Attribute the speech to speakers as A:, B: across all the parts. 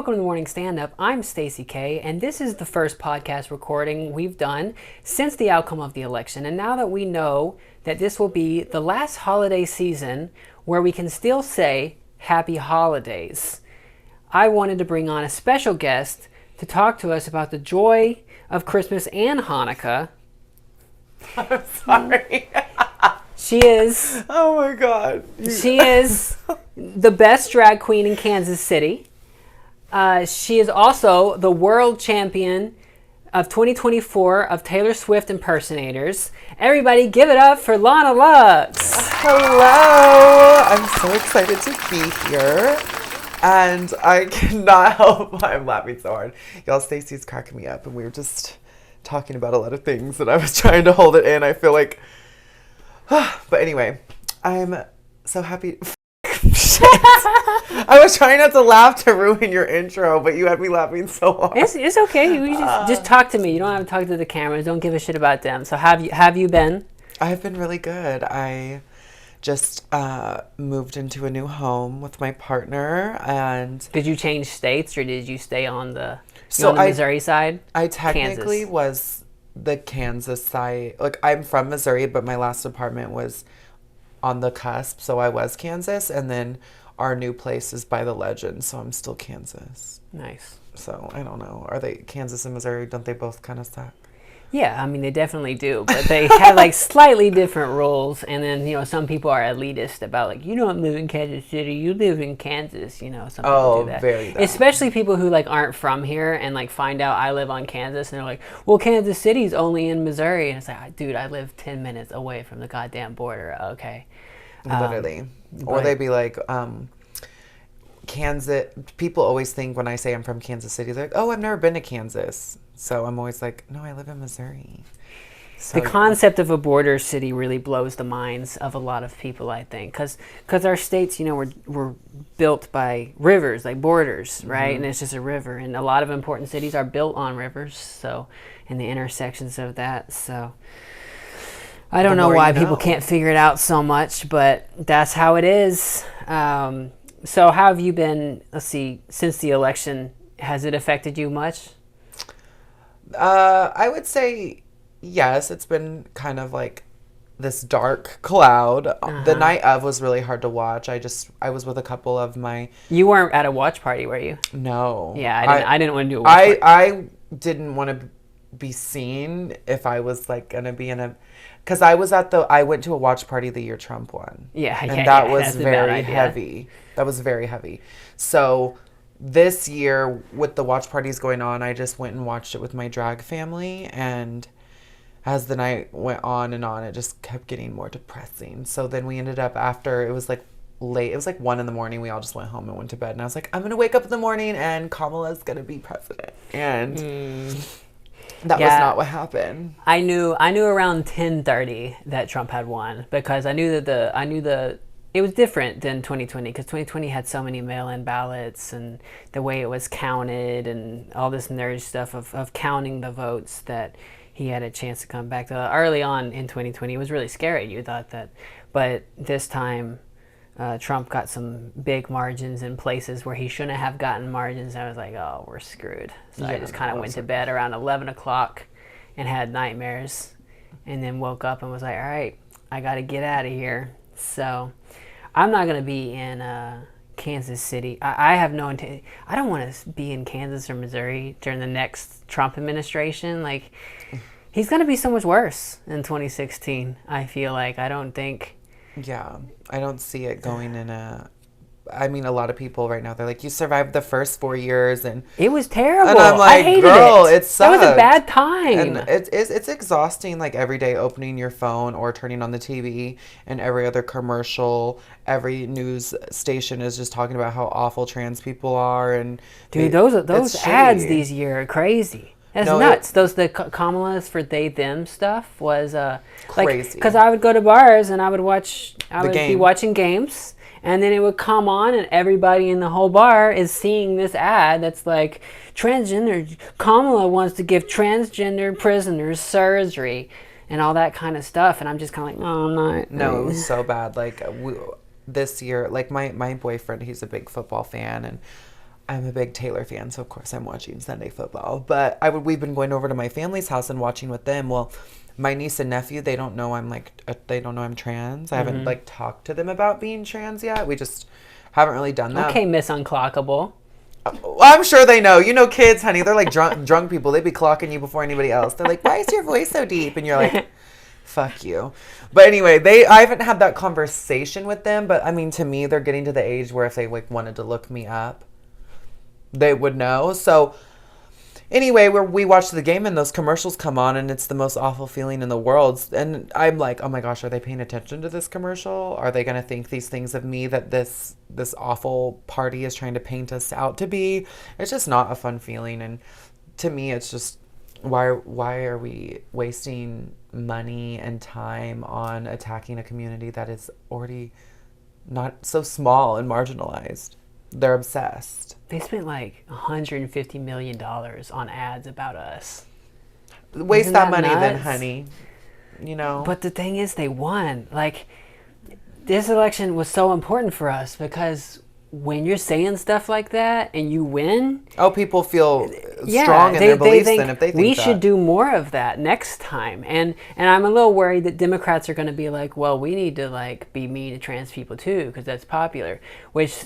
A: welcome to the Morning Stand-Up. I'm Stacy K, and this is the first podcast recording we've done since the outcome of the election. And now that we know that this will be the last holiday season where we can still say Happy Holidays, I wanted to bring on a special guest to talk to us about the joy of Christmas and Hanukkah.
B: I'm sorry.
A: She is...
B: Oh my God.
A: She is the best drag queen in Kansas City. She is also the world champion of 2024 of Taylor Swift impersonators. Everybody give it up for Lana Luxx.
B: Hello. I'm so excited to be here. And I cannot help I'm laughing so hard. Y'all, Stacy's cracking me up and we were just talking about a lot of things and I was trying to hold it in. I feel like... But anyway, I'm so happy... I was trying not to laugh to ruin your intro, but you had me laughing so hard.
A: It's okay. You just talk to me. You don't have to talk to the cameras. Don't give a shit about them. So have you been?
B: I've been really good. I just moved into a new home with my partner, and
A: did you change states or did you stay on the Missouri side?
B: I technically was the Kansas side. Like, I'm from Missouri, but my last apartment was on the cusp, so I was Kansas, and then our new place is by the Legend, so I'm still Kansas.
A: Nice.
B: So I don't know. Are they Kansas and Missouri? Don't they both kind of suck?
A: Yeah, I mean they definitely do, but they have like slightly different rules. And then some people are elitist about like you don't live in Kansas City, you live in Kansas. Some people do that.
B: Very that.
A: Especially people who like aren't from here and like find out I live on Kansas and they're like, well, Kansas City's only in Missouri, and it's like, dude, I live 10 minutes away from the goddamn border. Okay.
B: Literally. Or they'd be like, Kansas, people always think when I say I'm from Kansas City, they're like, oh, I've never been to Kansas. So I'm always like, no, I live in Missouri. So,
A: the concept of a border city really blows the minds of a lot of people, I think, because our states, were built by rivers, like borders, right?
B: Mm-hmm.
A: And it's just a river, and a lot of important cities are built on rivers, so, and the intersections of that, so... I don't know why people can't figure it out so much, but that's how it is. So how have you been, let's see, since the election? Has it affected you much?
B: I would say yes. It's been kind of like this dark cloud. Uh-huh. The night of was really hard to watch. I was with a couple of my...
A: You weren't at a watch party, were you?
B: No.
A: Yeah, I didn't want to do a watch party.
B: I didn't want to be seen if I was like going to be in a... Because I went to a watch party the year Trump won.
A: And
B: that was very heavy. That was very heavy. So this year, with the watch parties going on, I just went and watched it with my drag family. And as the night went on, it just kept getting more depressing. So then we ended up after, it was like late. It was like 1 a.m. We all just went home and went to bed. And I was like, I'm going to wake up in the morning and Kamala's going to be president. And... That was not what happened.
A: I knew around 10:30 that Trump had won because I knew that it was different than 2020 because 2020 had so many mail-in ballots and the way it was counted and all this nerd stuff of counting the votes that he had a chance to come back. Early on in 2020, it was really scary. You thought that, but this time. Trump got some big margins in places where he shouldn't have gotten margins. I was like, oh, we're screwed. So I just kind of went to bed around 11 o'clock and had nightmares and then woke up and was like, all right, I got to get out of here. So I'm not going to be in Kansas City. I have no intent. I don't want to be in Kansas or Missouri during the next Trump administration. Like, he's going to be so much worse in 2016, I feel like. I don't think...
B: Yeah, I don't see it going in I mean, a lot of people right now, they're like, you survived the first 4 years, and...
A: It was terrible.
B: And I'm like,
A: I hated
B: girl, it sucked.
A: That was a bad time.
B: And it's exhausting, like, every day opening your phone or turning on the TV, and every other commercial, every news station is just talking about how awful trans people are, and...
A: Dude, those ads these years are crazy. That's nuts. The Kamala's for they them stuff was
B: crazy.
A: Because I would go to bars and I would be watching games, and then it would come on, and everybody in the whole bar is seeing this ad that's like transgender. Kamala wants to give transgender prisoners surgery and all that kind of stuff, and I'm just kind of like, no, I'm not.
B: No, it was so bad. Like this year, like my boyfriend, he's a big football fan, and I'm a big Taylor fan, so of course I'm watching Sunday football. But we've been going over to my family's house and watching with them. Well, my niece and nephew, they don't know they don't know I'm trans. I haven't like talked to them about being trans yet. We just haven't really done that.
A: Okay, Miss Unclockable.
B: I'm sure they know. You know, kids, honey, they're like drunk people. They be clocking you before anybody else. They're like, "Why is your voice so deep?" And you're like, "Fuck you." But anyway, I haven't had that conversation with them. But I mean, to me, they're getting to the age where if they like wanted to look me up, they would know. So anyway, we watched the game and those commercials come on and it's the most awful feeling in the world. And I'm like, oh my gosh, are they paying attention to this commercial? Are they going to think these things of me that this awful party is trying to paint us out to be? It's just not a fun feeling. And to me, it's just, why are we wasting money and time on attacking a community that is already not so small and marginalized? They're obsessed.
A: They spent like $150 million on ads about us.
B: Waste
A: Isn't
B: that
A: that
B: money
A: nuts?
B: then, honey. You know?
A: But the thing is, they won. Like, this election was so important for us because when you're saying stuff like that and you win...
B: Oh, people feel strong in their beliefs then if they think
A: we
B: that.
A: should do more of that next time. And I'm a little worried that Democrats are going to be like, well, we need to like be mean to trans people too because that's popular, which...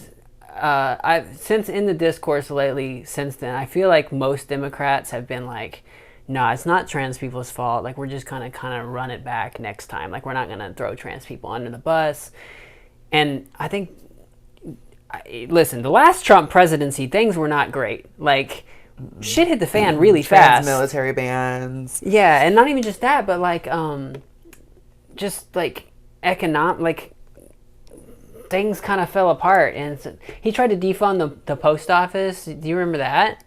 A: I've since in the discourse lately since then, I feel like most Democrats have been like, no, it's not trans people's fault. Like, we're just gonna kind of run it back next time. Like, we're not gonna throw trans people under the bus. And I think, listen, the last Trump presidency, things were not great. Like, shit hit the fan really fast.
B: Military bans.
A: Yeah, and not even just that, but like, just like things kind of fell apart, and he tried to defund the post office. Do you remember that?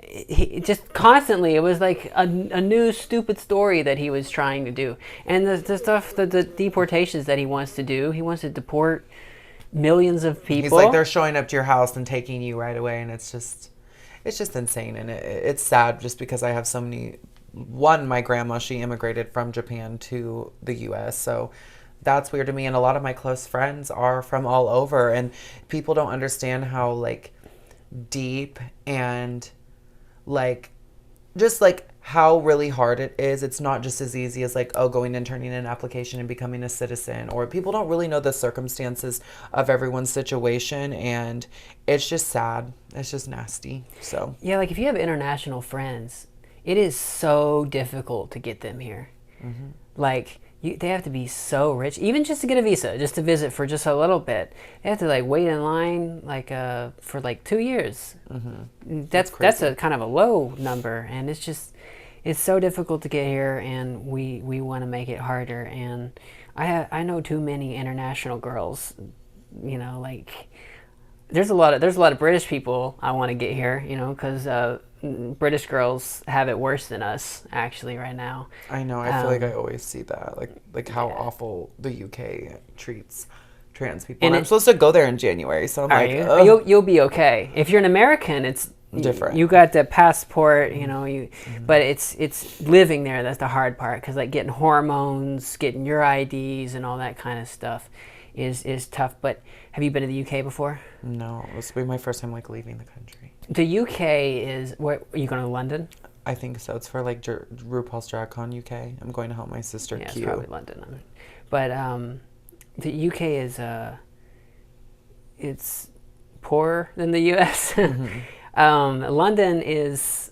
A: He just constantly, it was like a new stupid story that he was trying to do, and the stuff, the deportations that he wants to do. He wants to deport millions of people.
B: He's like, they're showing up to your house and taking you right away, and it's just insane, and it's sad just because I have so many. One, my grandma, she immigrated from Japan to the U.S., so that's weird to me. And a lot of my close friends are from all over, and people don't understand how like deep and like just like how really hard it is. It's not just as easy as like, oh, going and turning in an application and becoming a citizen, or people don't really know the circumstances of everyone's situation, and it's just sad. It's just nasty. So
A: yeah, like if you have international friends, it is so difficult to get them here. Mm-hmm. Like they have to be so rich, even just to get a visa, just to visit for just a little bit. They have to like wait in line like for like 2 years. Mm-hmm. That's a kind of a low number, and it's so difficult to get here, and we want to make it harder. And I know too many international girls, you know, like there's a lot of British people I want to get here, you know, because British girls have it worse than us actually right now.
B: I know. I feel like I always see that, like how awful the UK treats trans people. And I'm supposed to go there in January, so I'm like,
A: you'll be okay. If you're an American, it's
B: different.
A: You got the passport, you know. But it's living there that's the hard part, because like getting hormones, getting your IDs, and all that kind of stuff is tough. But have you been to the UK before?
B: No, this will be my first time like leaving the country.
A: The UK is where are you going to London?
B: I think so. It's for like RuPaul's Drag Con UK. I'm going to help my sister.
A: Yeah, it's probably London. But the UK is it's poorer than the US. Mm-hmm. London is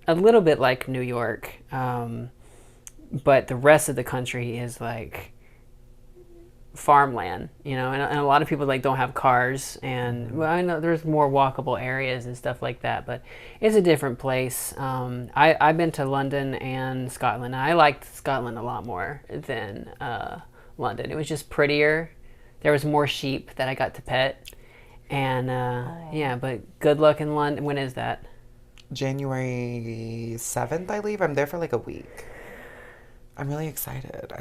A: a little bit like New York, but the rest of the country is like farmland, you know, and a lot of people like don't have cars, and well, I know there's more walkable areas and stuff like that, but it's a different place. I've been to London and Scotland, and I liked Scotland a lot more than London. It was just prettier. There was more sheep that I got to pet, and yeah, but good luck in London. When is that?
B: January 7th, I leave. I'm there for like a week. I'm really excited.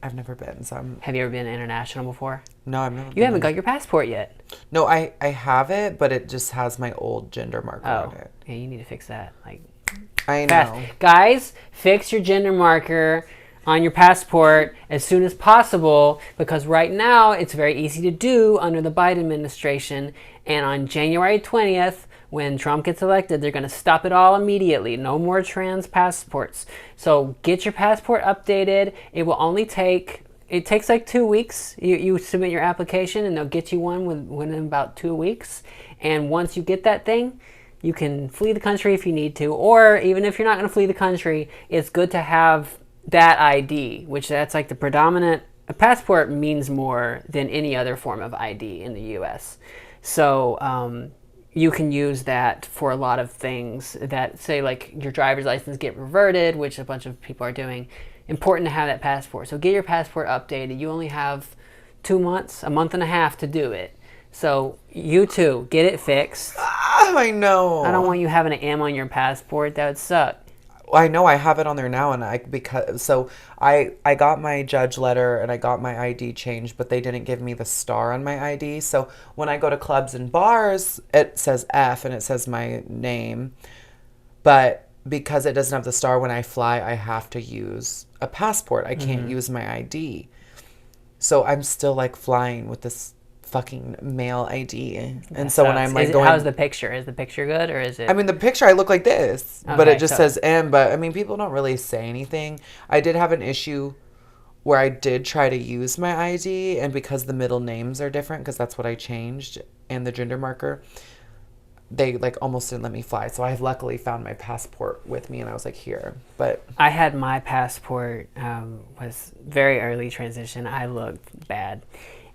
B: I've never been, so I'm...
A: Have you ever been international before?
B: No, I've never been.
A: You haven't got your passport yet.
B: No, I have it, but it just has my old gender marker on it.
A: Yeah, you need to fix that. Like,
B: I know.
A: Fast. Guys, fix your gender marker on your passport as soon as possible, because right now it's very easy to do under the Biden administration. And on January 20th, when Trump gets elected, they're going to stop it all immediately. No more trans passports. So get your passport updated. It will only take, it takes like 2 weeks. You submit your application and they'll get you one within about 2 weeks. And once you get that thing, you can flee the country if you need to. Or even if you're not going to flee the country, it's good to have that ID, which that's like the predominant, a passport means more than any other form of ID in the US. So you can use that for a lot of things that, say, like your driver's license get reverted, which a bunch of people are doing. Important to have that passport. So get your passport updated. You only have 2 months, a month and a half to do it. So you too, get it fixed.
B: I know.
A: I don't want you having an M on your passport. That would suck.
B: I know I have it on there now, and I got my judge letter and I got my ID changed, but they didn't give me the star on my ID. So when I go to clubs and bars, it says F and it says my name, but because it doesn't have the star, when I fly, I have to use a passport. I can't use my ID. So I'm still like flying with this fucking male ID. And so when I'm like going,
A: how's the picture? Is the picture good, or is it?
B: I mean, the picture, I look like this, but
A: Okay,
B: it just says M. But I mean, people don't really say anything. I did have an issue where I did try to use my ID, and because the middle names are different, because that's what I changed, and the gender marker, they like almost didn't let me fly. So I have luckily found my passport with me, and I was like, here. But
A: I had my passport, was very early transition. I looked bad.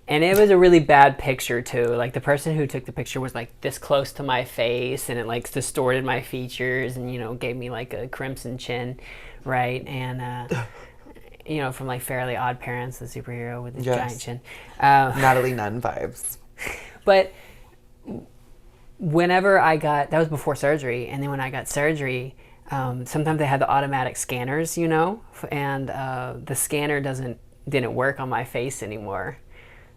A: And it was a really bad picture too. Like the person who took the picture was like this close to my face, and it like distorted my features, and, you know, gave me like a crimson chin, right? And you know, from like Fairly Odd Parents, the superhero with the giant chin.
B: Natalie Nunn vibes.
A: But whenever I got, that was before surgery, and then when I got surgery, sometimes they had the automatic scanners, you know, and the scanner didn't work on my face anymore.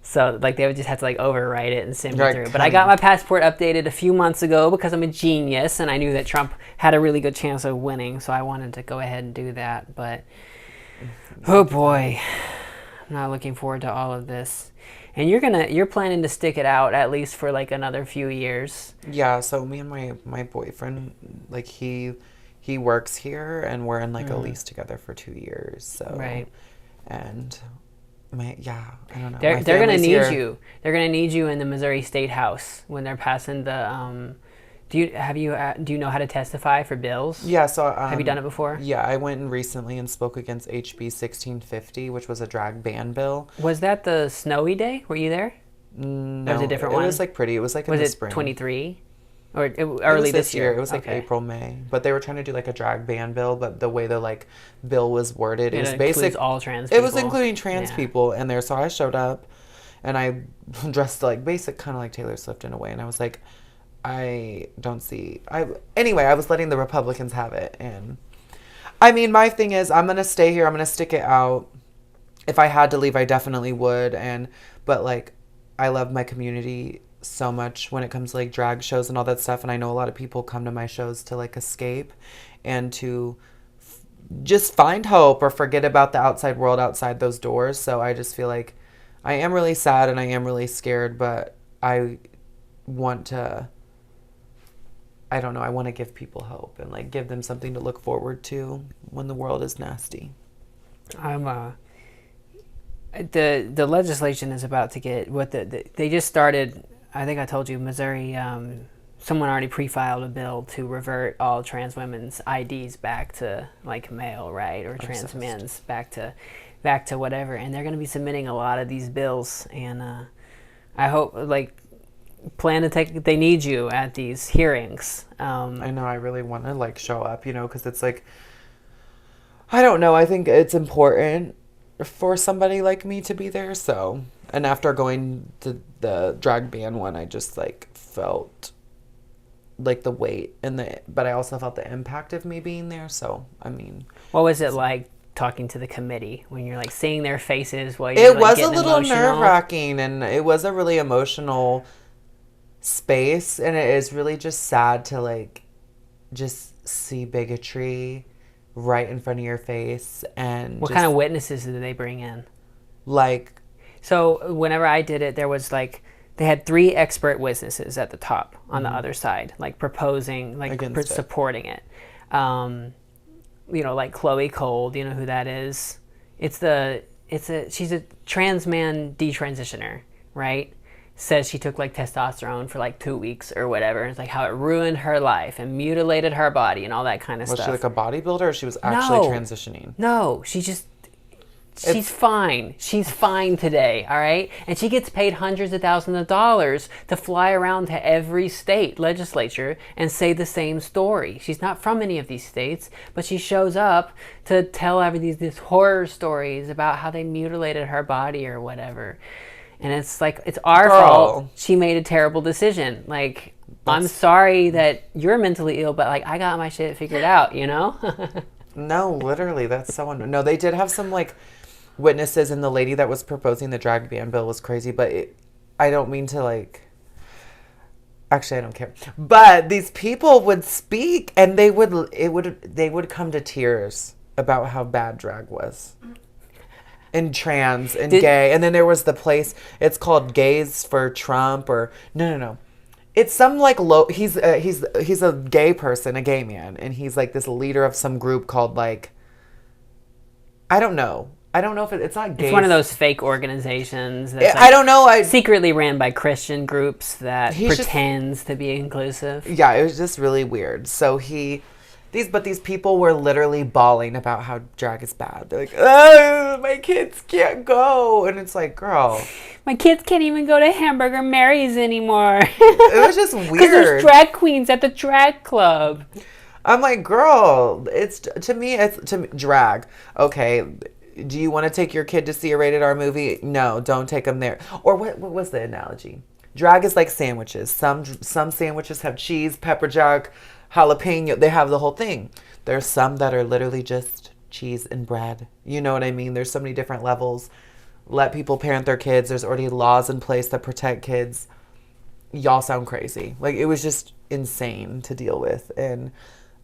A: So like they would just have to like overwrite it and send me through. But I got my passport updated a few months ago because I'm a genius, and I knew that Trump had a really good chance of winning, so I wanted to go ahead and do that. But oh boy, I'm not looking forward to all of this. And you're planning to stick it out at least for like another few years.
B: Yeah, so me and my boyfriend, like he works here, and we're in like a lease together for 2 years. So
A: right.
B: And I don't know.
A: They're gonna need you. They're gonna need you in the Missouri State House when they're passing the. Do you know how to testify for bills?
B: Yeah. So
A: have you done it before?
B: Yeah, I went in recently and spoke against HB 1650, which was a drag ban bill.
A: Was that the snowy day? Were you there?
B: No,
A: that was a different one.
B: It was like pretty. It was like in the spring.
A: Was it 23? Or early this year?
B: It was like April, May. But they were trying to do like a drag ban bill, but the way the like bill was worded, it was basically
A: all trans people.
B: It was including trans people in there. So I showed up, and I dressed like basic, kind of like Taylor Swift in a way, and I was like, I don't see. Anyway, I was letting the Republicans have it, and I mean, my thing is, I'm gonna stay here. I'm gonna stick it out. If I had to leave, I definitely would. But like, I love my community so much when it comes to like drag shows and all that stuff, and I know a lot of people come to my shows to like escape and to just find hope or forget about the outside world outside those doors. So I just feel like I am really sad and I am really scared, but I want to, I don't know, I want to give people hope and like give them something to look forward to when the world is nasty.
A: The legislation is about to get they just started. I think I told you, Missouri, someone already pre-filed a bill to revert all trans women's IDs back to like male, right? Or trans men's back to whatever. And they're going to be submitting a lot of these bills. And I hope, like, they need you at these hearings.
B: I know, I really want to like show up, you know, because it's like, I don't know, I think it's important for somebody like me to be there. So, and after going to the drag ban one, I just like felt like the weight but I also felt the impact of me being there. So, I mean,
A: what was it like talking to the committee when you're like seeing their faces while you're like, getting emotional? It was a little
B: nerve-wracking, and it was a really emotional space, and it is really just sad to like just see bigotry right in front of your face. And
A: what kind of witnesses did they bring in?
B: Like,
A: so whenever I did it, there was like, they had 3 expert witnesses at the top on the other side, like proposing, like supporting it. You know, like Chloe Cole, do you know who that is? She's a trans man detransitioner, right? Says she took like testosterone for like 2 weeks or whatever. It's like how it ruined her life and mutilated her body and all that kind of stuff.
B: Was she like a bodybuilder, or she was actually transitioning?
A: No, she's fine. She's fine today, all right? And she gets paid hundreds of thousands of dollars to fly around to every state legislature and say the same story. She's not from any of these states, but she shows up to tell these horror stories about how they mutilated her body or whatever. And it's like, it's our fault she made a terrible decision. Like, I'm sorry that you're mentally ill, but like, I got my shit figured out, you know?
B: No, literally, that's so no, they did have some like witnesses, and the lady that was proposing the drag ban bill was crazy, but I don't mean to like, actually I don't care, but these people would speak, and they would come to tears about how bad drag was, and trans and gay. And then there was the place, it's called Gays for Trump, or no, it's some like he's a gay person, a gay man, and he's like this leader of some group called like, I don't know if it's not gay.
A: It's one of those fake organizations that's like
B: I don't know.
A: secretly ran by Christian groups that pretends to be inclusive.
B: Yeah, it was just really weird. So these people were literally bawling about how drag is bad. They're like, oh, my kids can't go. And it's like, girl,
A: my kids can't even go to Hamburger Mary's anymore.
B: It was just weird. Because
A: there's drag queens at the drag club.
B: I'm like, girl, it's drag. Okay, do you want to take your kid to see a rated R movie? No, don't take them there. Or what was the analogy? Drag is like sandwiches. Some sandwiches have cheese, pepper jack, jalapeno. They have the whole thing. There's some that are literally just cheese and bread. You know what I mean? There's so many different levels. Let people parent their kids. There's already laws in place that protect kids. Y'all sound crazy. Like, it was just insane to deal with.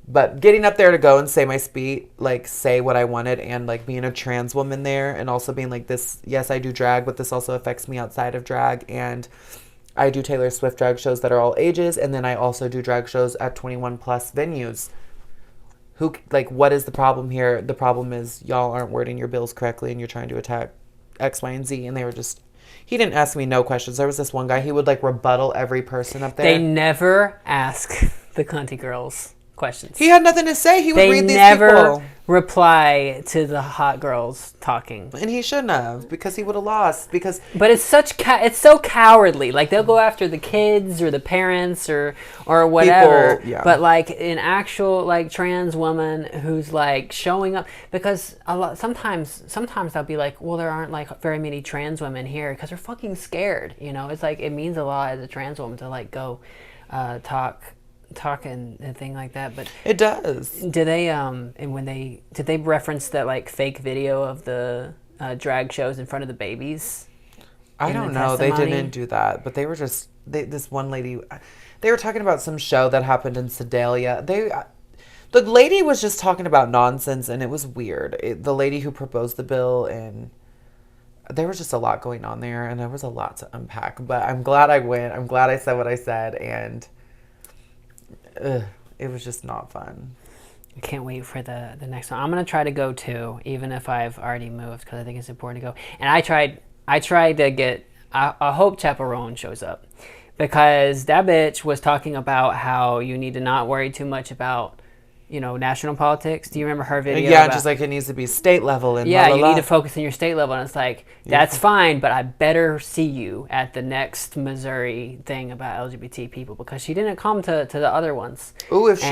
B: But getting up there to go and say my speech, like say what I wanted, and like being a trans woman there, and also being like, this, yes, I do drag, but this also affects me outside of drag, and I do Taylor Swift drag shows that are all ages, and then I also do drag shows at 21 plus venues. What is the problem here? The problem is y'all aren't wording your bills correctly, and you're trying to attack X, Y, and Z. And they were just, he didn't ask me no questions. There was this one guy, he would like rebuttal every person up there.
A: They never ask the cunty girls questions.
B: He had nothing to say. He would read these people. They
A: never reply to the hot girls talking.
B: And he shouldn't have, because he would have lost.
A: But it's it's so cowardly. Like, they'll go after the kids or the parents or whatever. People, yeah. But like an actual like trans woman who's like showing up, because sometimes they'll be like, well, there aren't like very many trans women here because they're fucking scared. You know, it's like, it means a lot as a trans woman to like go talk and thing like that. But
B: it does.
A: Did they reference that like fake video of the drag shows in front of the babies?
B: I don't know. They didn't do that, but they were just this one lady. They were talking about some show that happened in Sedalia. The lady was just talking about nonsense, and it was weird. The lady who proposed the bill, and there was just a lot going on there, and there was a lot to unpack. But I'm glad I went. I'm glad I said what I said, and it was just not fun.
A: I can't wait for the next one. I'm gonna try to go too, even if I've already moved, because I think it's important to go. And I tried to get. I hope Chaperone shows up, because that bitch was talking about how you need to not worry too much about, national politics. Do you remember her video?
B: Yeah, just like it needs to be state level and
A: yeah, you need to focus on your state level. And it's like, that's fine, but I better see you at the next Missouri thing about LGBT people, because she didn't come to the other ones.
B: Ooh, if she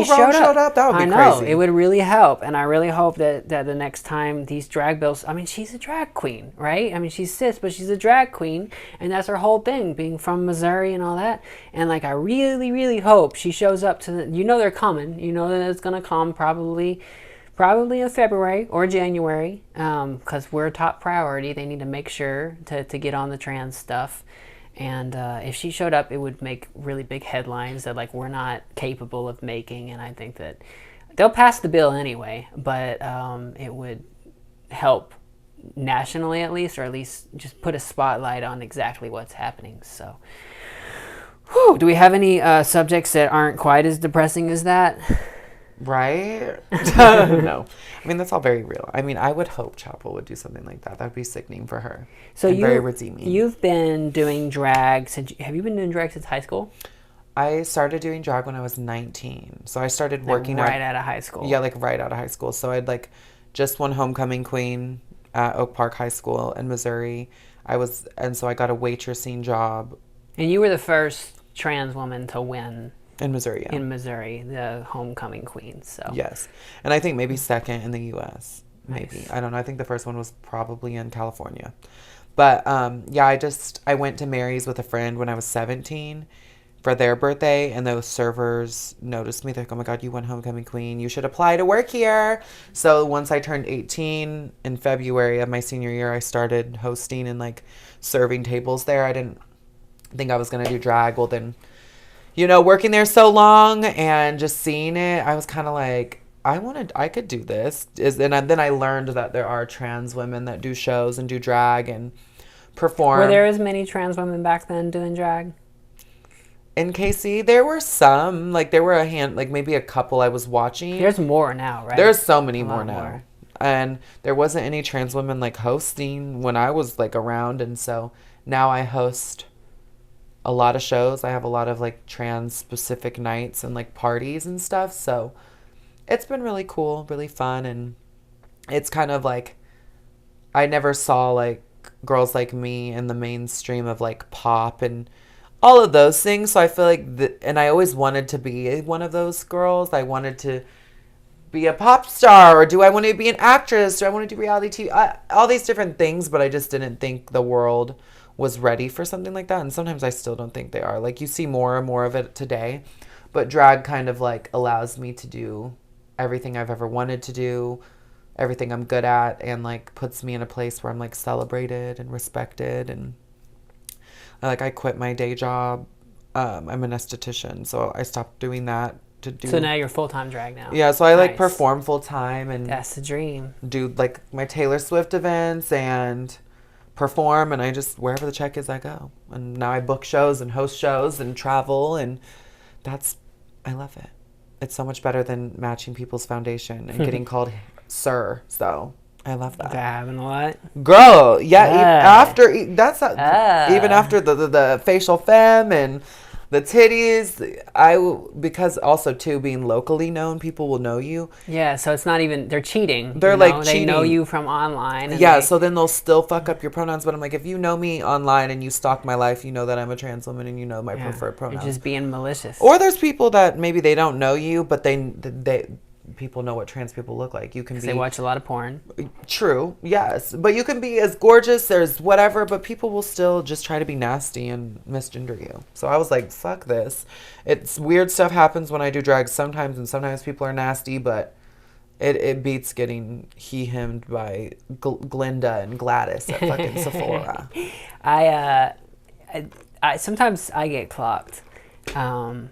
B: showed up, that would be crazy. I know,
A: it would really help. And I really hope that the next time these drag bills, I mean, she's a drag queen, right? I mean, she's cis, but she's a drag queen, and that's her whole thing, being from Missouri and all that. And like, I really, really hope she shows up to they're coming, that it's going to come probably in February or January, because we're a top priority. They need to make sure to get on the trans stuff. And if she showed up, it would make really big headlines that like we're not capable of making. And I think that they'll pass the bill anyway, but it would help nationally at least, or at least just put a spotlight on exactly what's happening. So, whew, do we have any subjects that aren't quite as depressing as that?
B: Right? No. I mean, that's all very real. I mean, I would hope Chapel would do something like that. That would be sickening for her.
A: So
B: very redeeming.
A: You've been doing drag since, have you been doing drag since high school?
B: I started doing drag when I was 19. So I started working
A: right out of high school.
B: Yeah, like right out of high school. So I'd like just won homecoming queen at Oak Park High School in Missouri. So I got a waitressing job.
A: And you were the first trans woman to win
B: in Missouri, yeah.
A: In Missouri, the homecoming queen. So
B: yes, and I think maybe second in the U.S. Maybe
A: nice.
B: I don't know. I think the first one was probably in California, but yeah, I went to Mary's with a friend when I was 17 for their birthday, and those servers noticed me. They're like, "Oh my God, you won homecoming queen. You should apply to work here." So once I turned 18 in February of my senior year, I started hosting and like serving tables there. I didn't think I was gonna do drag. Well, then, you know, working there so long and just seeing it, I was kind of like, I could do this. Then I learned that there are trans women that do shows and do drag and perform.
A: Were there as many trans women back then doing drag?
B: In KC, there were some. Like, there were maybe a couple I was watching.
A: There's more now, right?
B: There's so many more now. More. And there wasn't any trans women, like, hosting when I was, like, around. And so now I host a lot of shows. I have a lot of like trans specific nights and like parties and stuff. So it's been really cool, really fun. And it's kind of like, I never saw like girls like me in the mainstream of like pop and all of those things. So I feel like, and I always wanted to be one of those girls. I wanted to be a pop star, or do I want to be an actress? Do I want to do reality TV? All these different things, but I just didn't think the world was ready for something like that. And sometimes I still don't think they are. Like, you see more and more of it today, but drag kind of like allows me to do everything I've ever wanted to do, everything I'm good at, and like puts me in a place where I'm like celebrated and respected. And I quit my day job. I'm an esthetician, so I stopped doing that to do.
A: So now you're full-time drag now.
B: Yeah, so I like perform full-time and
A: that's the dream.
B: Do like my Taylor Swift events and perform, and I just, wherever the check is, I go. And now I book shows and host shows and travel, and I love it. It's so much better than matching people's foundation and getting called sir. So I love that.
A: Having a lot,
B: girl. Yeah, even after the facial femme and the titties, because also too being locally known, people will know you.
A: Yeah, so it's not even, they're cheating.
B: They're like cheating.
A: They know you from online.
B: Yeah, so then they'll still fuck up your pronouns. But I'm like, if you know me online and you stalk my life, you know that I'm a trans woman and you know my preferred pronouns.
A: You're just being malicious.
B: Or there's people that maybe they don't know you, but people know what trans people look like. You can be.
A: They watch a lot of porn.
B: True, yes, but you can be as gorgeous. There's whatever, but people will still just try to be nasty and misgender you. So I was like, fuck this. It's weird stuff happens when I do drag sometimes, and sometimes people are nasty, but it beats getting he/himmed by Glinda and Gladys at fucking Sephora.
A: I sometimes I get clocked, and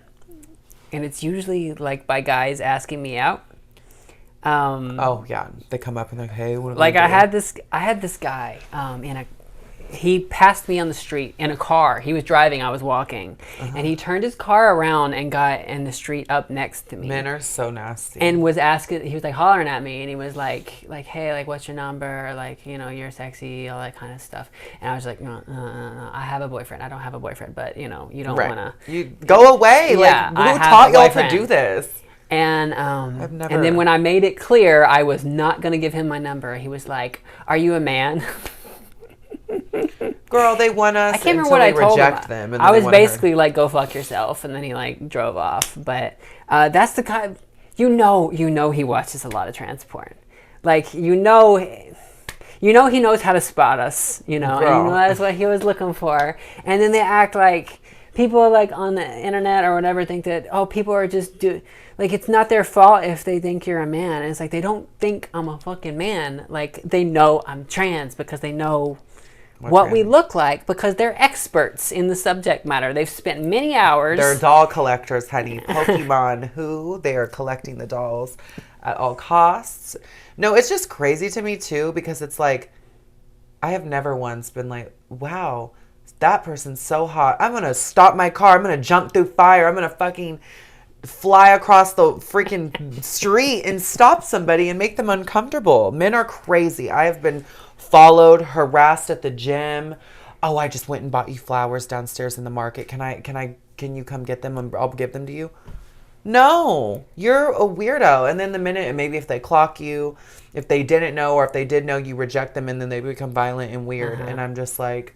A: it's usually like by guys asking me out.
B: Oh yeah, they come up and they're like, hey, what
A: like I had this guy he passed me on the street in a car. He was driving, I was walking, and he turned his car around and got in the street up next to me.
B: Men are so nasty.
A: And was asking, he was like hollering at me, and he was like, hey, like, what's your number? Like, you know, you're sexy, all that kind of stuff. And I was like, no, I have a boyfriend. I don't have a boyfriend, but you know, you don't want to.
B: You go away.
A: Yeah,
B: like, who taught y'all to do this?
A: And and then when I made it clear I was not going to give him my number, he was like, "Are you a man?"
B: Girl, they want us.
A: I can't remember what I told
B: him.
A: I was basically like, "Go fuck yourself," and then he like drove off. But that's the kind. You know, he watches a lot of trans porn. Like you know he knows how to spot us. You know, and you know that's what he was looking for. And then they act like people like on the internet or whatever think that people are just like, it's not their fault if they think you're a man. And it's like, they don't think I'm a fucking man. Like, they know I'm trans because they know what we look like because they're experts in the subject matter. They've spent many hours.
B: They're doll collectors, honey. Pokemon who? They are collecting the dolls at all costs. No, it's just crazy to me, too, because it's like, I have never once been like, wow, that person's so hot. I'm going to stop my car. I'm going to jump through fire. I'm going to fucking fly across the freaking street and stop somebody and make them uncomfortable. Men are crazy. I have been followed, harassed at the gym. Oh, I just went and bought you flowers downstairs in the market. Can you come get them and I'll give them to you? No, you're a weirdo. And then the minute, maybe if they clock you, if they didn't know, or if they did know, you reject them and then they become violent and weird. And I'm just like,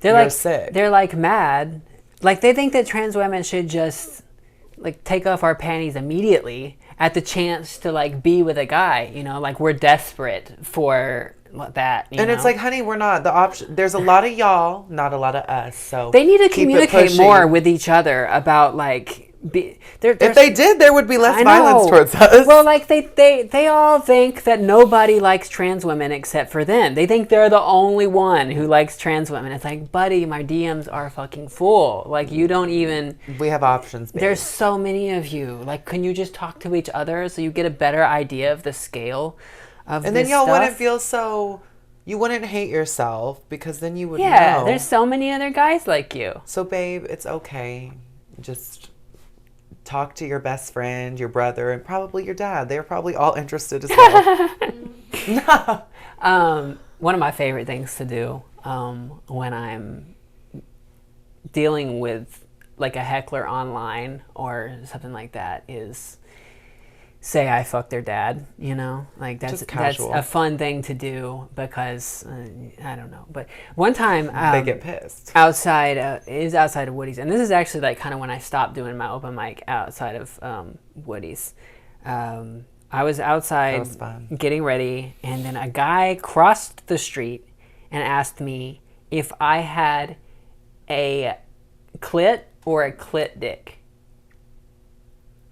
B: you're sick.
A: They're like mad. Like they think that trans women should just like take off our panties immediately at the chance to like be with a guy, you know, like we're desperate for that. You know?
B: It's like, honey, we're not the option. There's a lot of y'all, not a lot of us. So
A: they need to communicate more with each other about like.
B: If they did, there would be less violence towards us.
A: Well, like they all think that nobody likes trans women except for them. They think they're the only one who likes trans women. It's like, buddy, my DMs are fucking full. Like you don't even.
B: We have options. Babe.
A: There's so many of you. Like, can you just talk to each other so you get a better idea of the scale of?
B: And then y'all wouldn't feel so. You wouldn't hate yourself because then you would know.
A: Yeah, there's so many other guys like you.
B: So, babe, it's okay. Just talk to your best friend, your brother, and probably your dad. They're probably all interested as well.
A: One of my favorite things to do when I'm dealing with like a heckler online or something like that is say I fucked their dad, you know? Like that's a fun thing to do because I don't know. But one time
B: they get pissed.
A: Outside it is outside of Woody's. And this is actually like kind of when I stopped doing my open mic outside of Woody's. I was outside getting ready and then a guy crossed the street and asked me if I had a clit or a clit dick.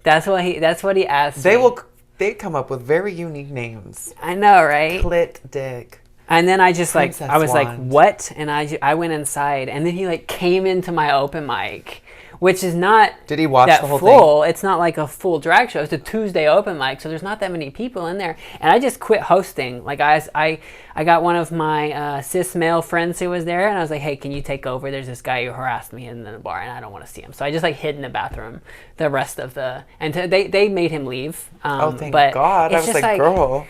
A: That's what he asked me.
B: They come up with very unique names.
A: I know, right?
B: Clit dick.
A: And then I just like I was like, what? And I went inside and then he like came into my open mic, which is not
B: Did he watch
A: that
B: the whole
A: full.
B: thing?
A: It's not like a full drag show. It's a Tuesday open mic, so there's not that many people in there. And I just quit hosting. Like I got one of my cis male friends who was there, and I was like, hey, can you take over? There's this guy who harassed me in the bar, and I don't want to see him. So I just like hid in the bathroom the rest of the. And they made him leave.
B: Thank God! I was like, girl.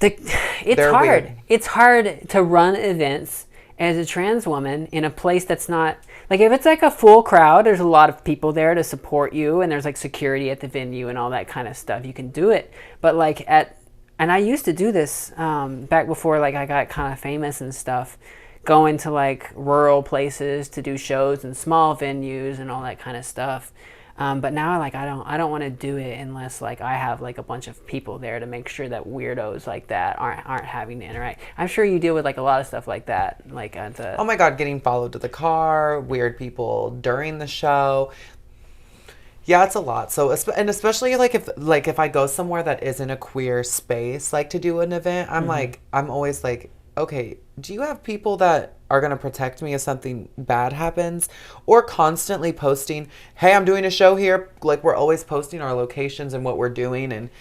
A: It's hard. Weird. It's hard to run events as a trans woman in a place that's not like if it's like a full crowd, there's a lot of people there to support you and there's like security at the venue and all that kind of stuff. You can do it. But like and I used to do this back before like I got kind of famous and stuff, going to like rural places to do shows in small venues and all that kind of stuff. But now like I don't want to do it unless like I have like a bunch of people there to make sure that weirdos like that aren't having to interact. I'm sure you deal with like a lot of stuff like that, like
B: oh my God, getting followed to the car, weird people during the show. Yeah, it's a lot. So and especially like if I go somewhere that isn't a queer space, like to do an event, I'm always like, okay, do you have people that are going to protect me if something bad happens? Or constantly posting, hey, I'm doing a show here. Like we're always posting our locations and what we're doing. And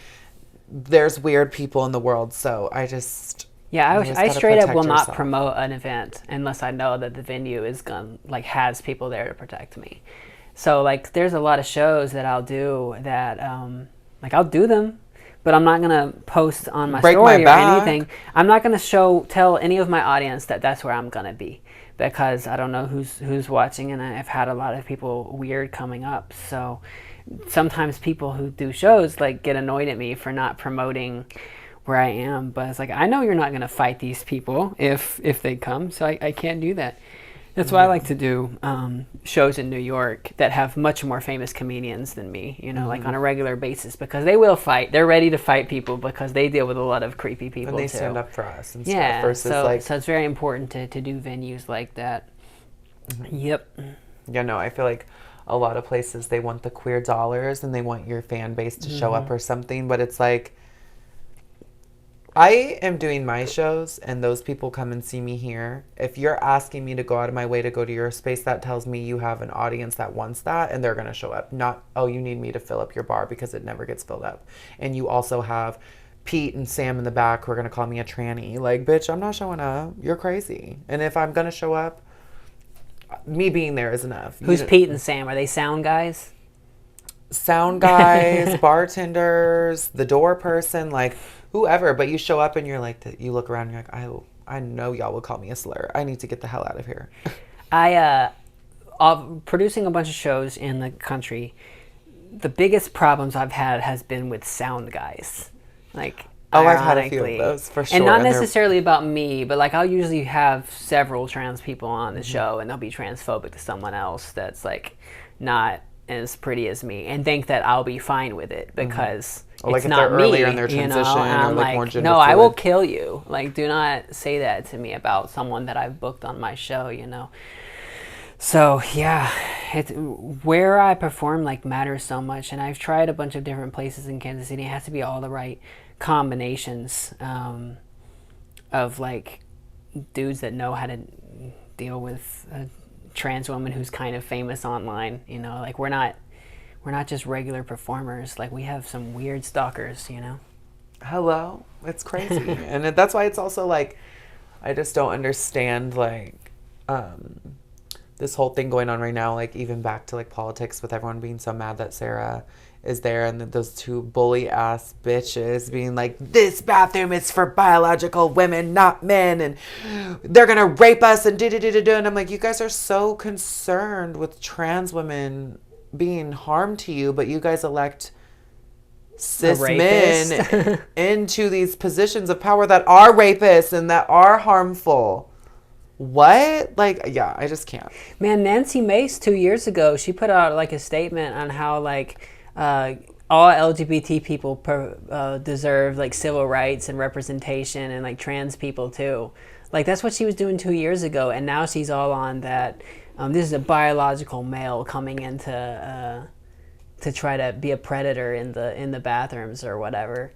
B: there's weird people in the world. So I
A: straight up will not promote an event unless I know that the venue is has people there to protect me. So like there's a lot of shows that I'll do that I'll do them, but I'm not going to post on my story or anything. I'm not going to tell any of my audience that that's where I'm going to be because I don't know who's watching, and I've had a lot of people weird coming up. So sometimes people who do shows like get annoyed at me for not promoting where I am, but it's like, I know you're not going to fight these people if they come, so I can't do that. That's why I like to do shows in New York that have much more famous comedians than me, you know, like on a regular basis, because they will fight. They're ready to fight people because they deal with a lot of creepy people,
B: and they stand up for us and stuff. Versus
A: so it's very important to do venues like that. Mm-hmm. Yep.
B: Yeah, no, I feel like a lot of places, they want the queer dollars and they want your fan base to show up or something, but it's like, I am doing my shows and those people come and see me here. If you're asking me to go out of my way to go to your space, that tells me you have an audience that wants that and they're going to show up. Not, oh, you need me to fill up your bar, because it never gets filled up. And you also have Pete and Sam in the back who are going to call me a tranny. Like, bitch, I'm not showing up. You're crazy. And if I'm going to show up, me being there is enough.
A: Who's Pete and Sam? Are they sound guys?
B: Sound guys, bartenders, the door person, like whoever. But you show up and you're like, you look around and you're like, I know y'all will call me a slur. I need to get the hell out of here.
A: Producing a bunch of shows in the country, the biggest problems I've had has been with sound guys. Like,
B: I've had a few of those for sure.
A: And not necessarily about me, but like I'll usually have several trans people on the show and they'll be transphobic to someone else that's like not as pretty as me and think that I'll be fine with it because it's not me. Earlier in their transition, and I'm like more gender fluid. I will kill you. Like, do not say that to me about someone that I've booked on my show, you know. So yeah, where I perform like matters so much, and I've tried a bunch of different places in Kansas City. It has to be all the right combinations of like dudes that know how to deal with a trans woman who's kind of famous online, you know. Like we're not just regular performers. Like we have some weird stalkers, you know.
B: Hello, it's crazy. And that's why it's also like I just don't understand like this whole thing going on right now, like even back to like politics with everyone being so mad that Sarah is there and those two bully ass bitches being like, this bathroom is for biological women, not men, and they're gonna rape us and da-da-da-da-da. And I'm like, you guys are so concerned with trans women being harmed to you, but you guys elect cis men into these positions of power that are rapists and that are harmful. What? Like, yeah, I just can't.
A: Man, Nancy Mace 2 years ago, she put out like a statement on how like all LGBT people deserve like civil rights and representation, and like trans people too. Like that's what she was doing 2 years ago, and now she's all on that. This is a biological male coming in to try to be a predator in the bathrooms or whatever.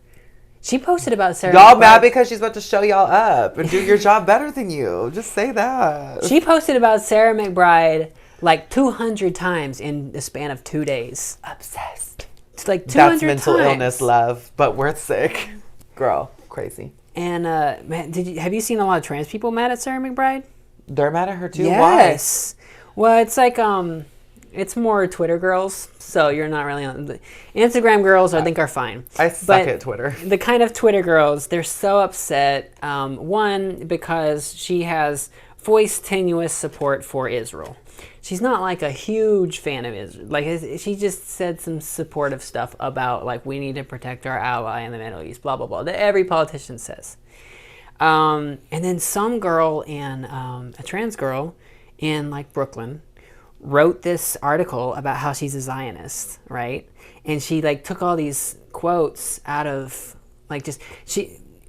A: She posted about Sarah
B: Y'all
A: McBride.
B: mad because she's about to show y'all up and do your job better than you. Just say that.
A: She posted about Sarah McBride like 200 times in the span of 2 days.
B: Obsessed.
A: It's like 200
B: That's mental
A: times.
B: illness, love, but we're sick. Girl, crazy.
A: And man, have you seen a lot of trans people mad at Sarah McBride?
B: They're mad at her too.
A: Yes. Why? Well, it's like it's more Twitter girls, so you're not really on the Instagram girls. I think are fine.
B: I suck at Twitter.
A: The kind of Twitter girls, they're so upset. One, because she has voiced tenuous support for Israel. She's not like a huge fan of Israel. Like she just said some supportive stuff about like we need to protect our ally in the Middle East, blah blah blah. That every politician says. And then some girl in a trans girl in like Brooklyn wrote this article about how she's a Zionist, right? And she like took all these quotes out of like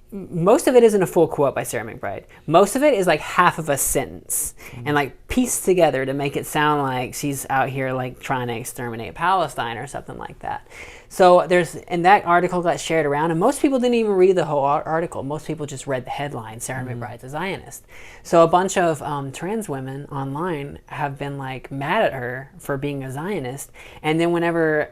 A: most of it isn't a full quote by Sarah McBride. Most of it is like half of a sentence and like pieced together to make it sound like she's out here like trying to exterminate Palestine or something like that. So and that article got shared around, and most people didn't even read the whole article. Most people just read the headline, Sarah McBride's a Zionist. So a bunch of trans women online have been like mad at her for being a Zionist. And then whenever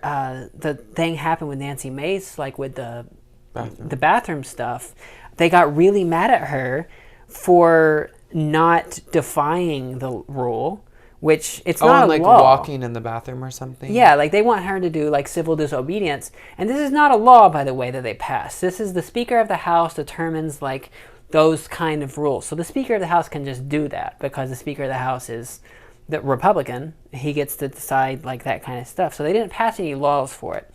A: the thing happened with Nancy Mace, like with the bathroom stuff, they got really mad at her for not defying the rule, which it's not a
B: like
A: law.
B: Walking in the bathroom or something.
A: Yeah, like they want her to do like civil disobedience, and this is not a law, by the way, that they pass. This is the Speaker of the House determines like those kind of rules. So the Speaker of the House can just do that because the Speaker of the House is the Republican. He gets to decide like that kind of stuff. So they didn't pass any laws for it.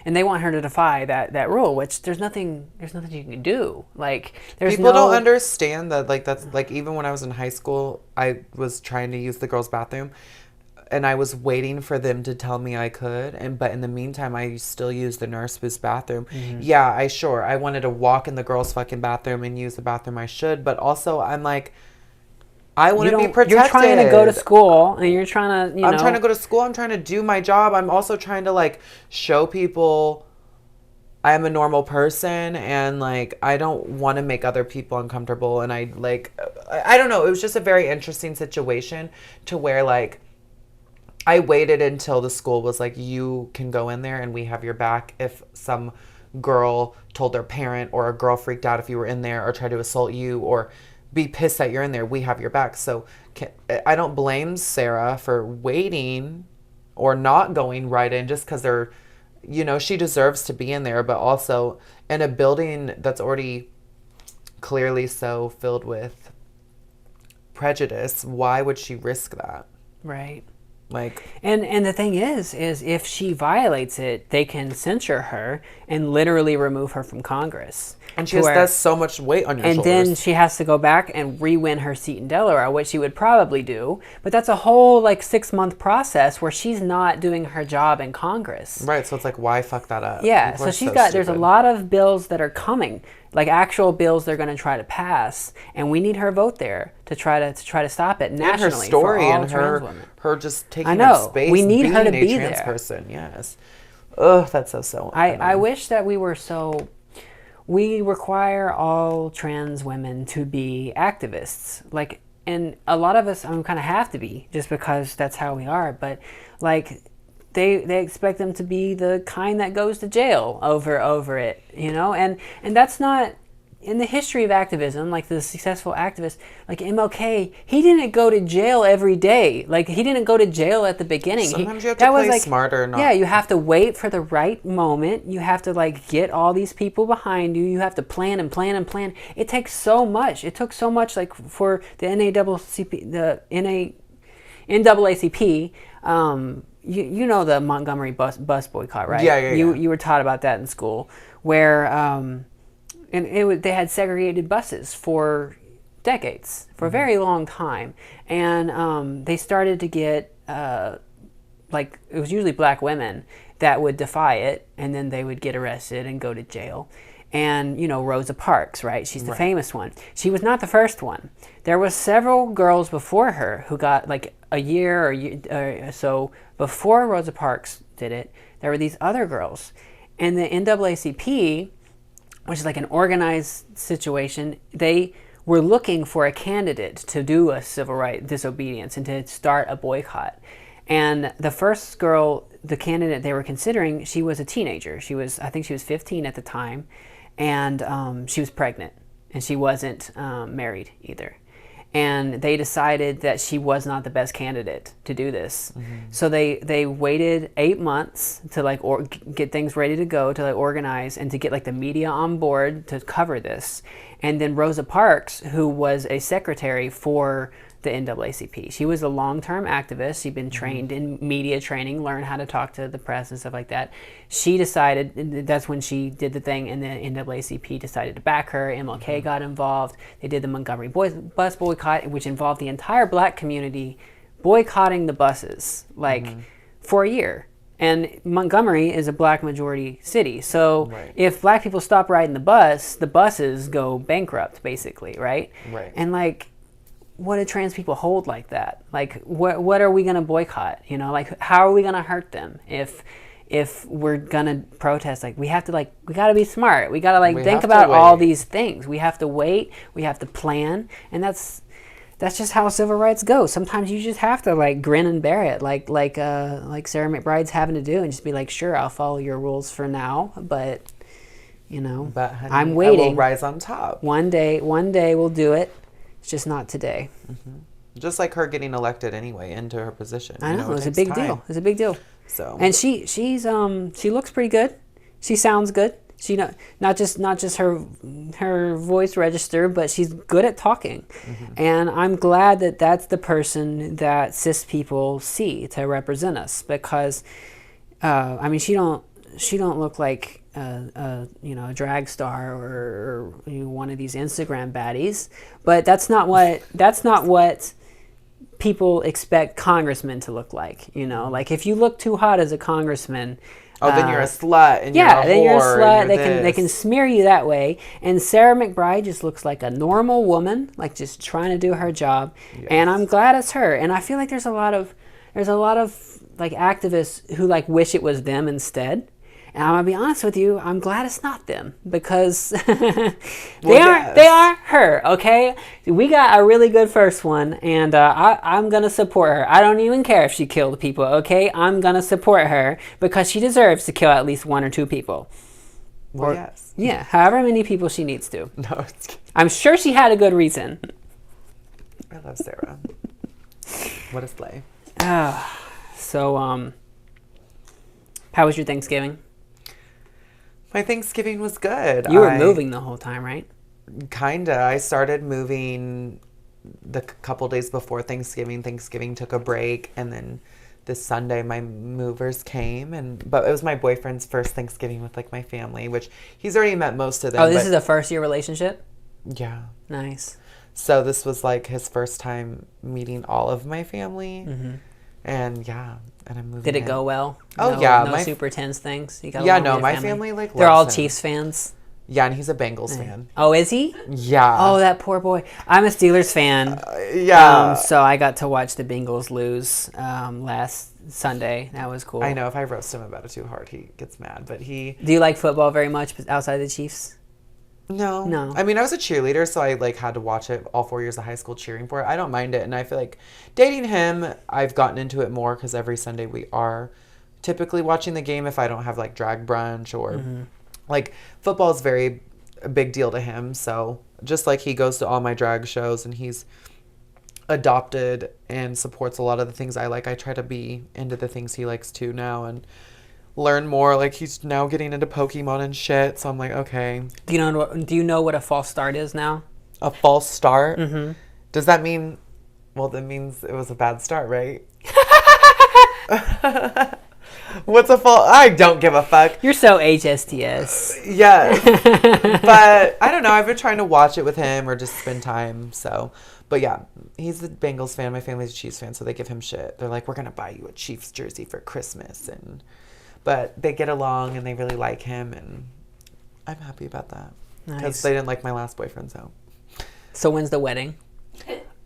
A: And they want her to defy that rule, which there's nothing you can do. Like
B: people don't understand that. Like that's like even when I was in high school, I was trying to use the girls' bathroom, and I was waiting for them to tell me I could. But in the meantime, I still used the nurse booth bathroom. Mm-hmm. Yeah, I wanted to walk in the girls' fucking bathroom and use the bathroom I should, but also I'm like, I want to be protected.
A: You're trying to go to school, and you're trying to,
B: I'm trying to go to school. I'm trying to do my job. I'm also trying to, like, show people I'm a normal person, and like I don't want to make other people uncomfortable, and I don't know, it was just a very interesting situation to where like I waited until the school was like, you can go in there and we have your back if some girl told their parent, or a girl freaked out if you were in there, or tried to assault you, or be pissed that you're in there. We have your back. So I don't blame Sarah for waiting or not going right in just because they're, she deserves to be in there, but also in a building that's already clearly so filled with prejudice. Why would she risk that?
A: Right.
B: Like,
A: and the thing is if she violates it, they can censure her and literally remove her from Congress.
B: And that's so much weight on your shoulders.
A: And then she has to go back and re-win her seat in Delaware, which she would probably do. But that's a whole 6-month process where she's not doing her job in Congress.
B: Right. So it's like, why fuck that up?
A: Yeah. So there's a lot of bills that are coming, like actual bills they're going to try to pass, and we need her vote there to try to stop it nationally.
B: And her story
A: for all
B: and
A: trans women.
B: her just taking up space.
A: We need her to
B: being
A: be
B: a trans
A: there.
B: person. Yes. Ugh, that's so.
A: I wish that we were so. We require all trans women to be activists, and a lot of us kind of have to be just because that's how we are. But they expect them to be the kind that goes to jail over it, and that's not in the history of activism. Like the successful activists, like MLK, he didn't go to jail every day. Like he didn't go to jail at the beginning.
B: Sometimes you have to play smarter.
A: Yeah, you have to wait for the right moment. You have to get all these people behind you. You have to plan and plan and plan. It takes so much. It took so much for the NAACP. You know the Montgomery bus boycott, right?
B: Yeah.
A: You were taught about that in school, where they had segregated buses for decades, for a very long time, and they started to get it was usually black women that would defy it, and then they would get arrested and go to jail. And Rosa Parks, right? She's the famous one. She was not the first one. There was several girls before her who got a year or so before Rosa Parks did it. There were these other girls, and the NAACP, which is an organized situation, they were looking for a candidate to do a civil rights disobedience and to start a boycott. And the first girl, the candidate they were considering, she was a teenager. I think she was 15 at the time, and she was pregnant, and she wasn't married either. And they decided that she was not the best candidate to do this. Mm-hmm. So they waited 8 months to get things ready to go, to organize and to get the media on board to cover this. And then Rosa Parks, who was a secretary for the NAACP, she was a long-term activist. She'd been trained in media training, learned how to talk to the press and stuff like that. She decided, that's when she did the thing, and the NAACP decided to back her. MLK got involved. They did the Montgomery bus boycott, which involved the entire black community boycotting the buses for a year. And Montgomery is a black majority city. So if black people stop riding the buses go bankrupt, basically, right?
B: Right.
A: And what do trans people hold like that? What are we going to boycott? How are we going to hurt them if we're going to protest? We have to we got to be smart. We got to think about all these things. We have to wait. We have to plan. And that's just how civil rights go. Sometimes you just have to grin and bear it, like Sarah McBride's having to do, and just be sure, I'll follow your rules for now, but
B: but honey,
A: I'm waiting.
B: I will rise on top.
A: One day we'll do it. It's just not today.
B: Mm-hmm. Just like her getting elected anyway into her position.
A: I know, it was a big deal. It was a big deal.
B: So,
A: and she looks pretty good. She sounds good. She not just her voice register, but she's good at talking. Mm-hmm. And I'm glad that that's the person that cis people see to represent us, because she don't look like a drag star or one of these Instagram baddies, but that's not what people expect congressmen to look like. If you look too hot as a congressman,
B: then you're a slut, and you're a whore,
A: you're a slut.
B: And
A: they can smear you that way. And Sarah McBride just looks like a normal woman, just trying to do her job. Yes. And I'm glad it's her. And I feel like there's a lot of activists who wish it was them instead. And I'm gonna be honest with you, I'm glad it's not them because they are her. Okay, we got a really good first one, and I'm gonna support her. I don't even care if she killed people. Okay, I'm gonna support her because she deserves to kill at least 1 or 2 people.
B: Well, yes.
A: Yeah, however many people she needs to.
B: No,
A: I'm sure she had a good reason.
B: I love Sarah. What a slay.
A: So, how was your Thanksgiving?
B: My Thanksgiving was good.
A: You were moving the whole time, right?
B: Kinda. I started moving the couple days before Thanksgiving. Thanksgiving took a break, and then this Sunday my movers came, but it was my boyfriend's first Thanksgiving with like my family, which he's already met most of them.
A: Oh, this is a first-year relationship?
B: Yeah.
A: Nice.
B: So this was like his first time meeting all of my family.
A: Mm-hmm.
B: And yeah, and I'm moving.
A: Did it go well?
B: Oh, yeah.
A: No super tense things? You got
B: my family like
A: they're all
B: loves him.
A: Chiefs fans?
B: Yeah, and he's a Bengals fan.
A: Oh, is he?
B: Yeah.
A: Oh, that poor boy. I'm a Steelers fan.
B: Yeah.
A: So I got to watch the Bengals lose last Sunday. That was cool.
B: I know if I roast him about it too hard, he gets mad. But he...
A: Do you like football very much outside the Chiefs?
B: No. I mean, I was a cheerleader, so I like had to watch it all 4 years of high school cheering for it. I don't mind it. And I feel like dating him, I've gotten into it more because every Sunday we are typically watching the game if I don't have like drag brunch or like football is a big deal to him. So just like he goes to all my drag shows and he's adopted and supports a lot of the things I like, I try to be into the things he likes too now and learn more. Like he's now getting into Pokemon and shit, so I'm like, okay.
A: Do you know what a false start is now?
B: A false start?
A: Mm-hmm.
B: Does that mean? Well, that means it was a bad start, right? What's a false? I don't give a fuck.
A: You're so HSTS.
B: Yes, but I don't know. I've been trying to watch it with him or just spend time. So, but yeah, he's a Bengals fan. My family's a Chiefs fan, so they give him shit. They're like, we're gonna buy you a Chiefs jersey for Christmas and. But they get along and they really like him, and I'm happy about that. Because they didn't like my last boyfriend, so.
A: So when's the wedding?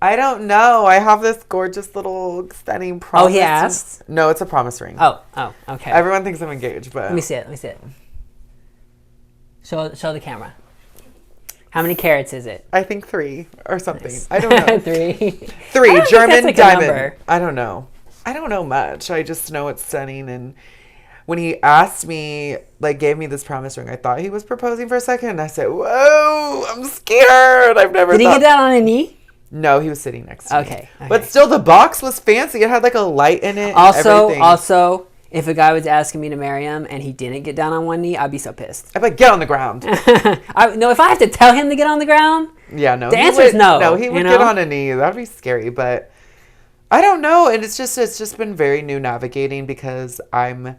B: I don't know. I have this gorgeous little stunning promise.
A: Oh, he asked?
B: No, it's a promise ring.
A: Oh, okay.
B: Everyone thinks I'm engaged, but.
A: Let me see it. Show the camera. How many carats is it?
B: I think 3 or something.
A: Nice.
B: I don't know.
A: 3.
B: 3, German
A: like
B: diamond. I don't know. I don't know much. I just know it's stunning, and when he asked me, like, gave me this promise ring, I thought he was proposing for a second. And I said, whoa, I'm scared. I've never
A: Did he get down on a knee?
B: No, he was sitting next to me.
A: Okay.
B: But still, the box was fancy. It had, like, a light in it
A: Also, if a guy was asking me to marry him and he didn't get down on one knee, I'd be so pissed.
B: I'd be like, get on the ground.
A: No, if I have to tell him to get on the ground,
B: yeah, no.
A: The answer is no.
B: No, he would get on a knee. That'd be scary. But I don't know. And it's just been very new navigating because I'm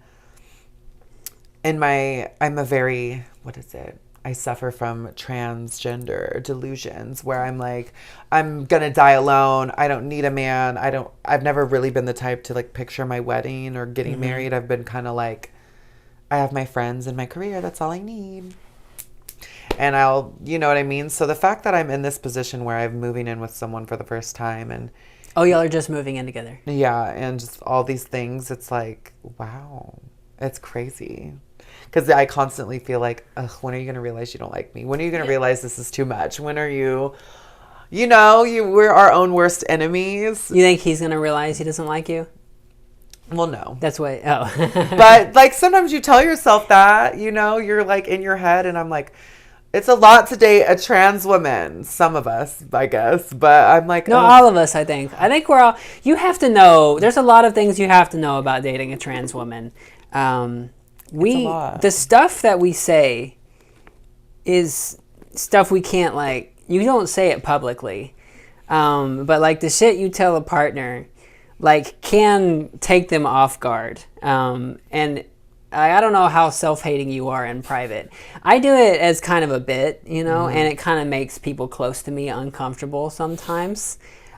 B: a very, what is it? I suffer from transgender delusions where I'm like, I'm going to die alone. I don't need a man. I've never really been the type to like picture my wedding or getting married. I've been kind of like, I have my friends and my career. That's all I need. And you know what I mean? So the fact that I'm in this position where I'm moving in with someone for the first time and.
A: Oh, y'all are just moving in together.
B: Yeah. And just all these things. It's like, wow, it's crazy. Because I constantly feel like, ugh, when are you going to realize you don't like me? When are you going to realize this is too much? When are you, we're our own worst enemies.
A: You think he's going to realize he doesn't like you?
B: Well, no.
A: That's what,
B: But, like, sometimes you tell yourself that, you're, like, in your head. And I'm like, it's a lot to date a trans woman. Some of us, I guess. But I'm like,
A: no, all of us, I think. I think you have to know, there's a lot of things you have to know about dating a trans woman. The stuff that we say is stuff we can't, like, you don't say it publicly. But like the shit you tell a partner, like, can take them off guard. And I don't know how self-hating you are in private. I do it as kind of a bit, and it kind of makes people close to me uncomfortable sometimes.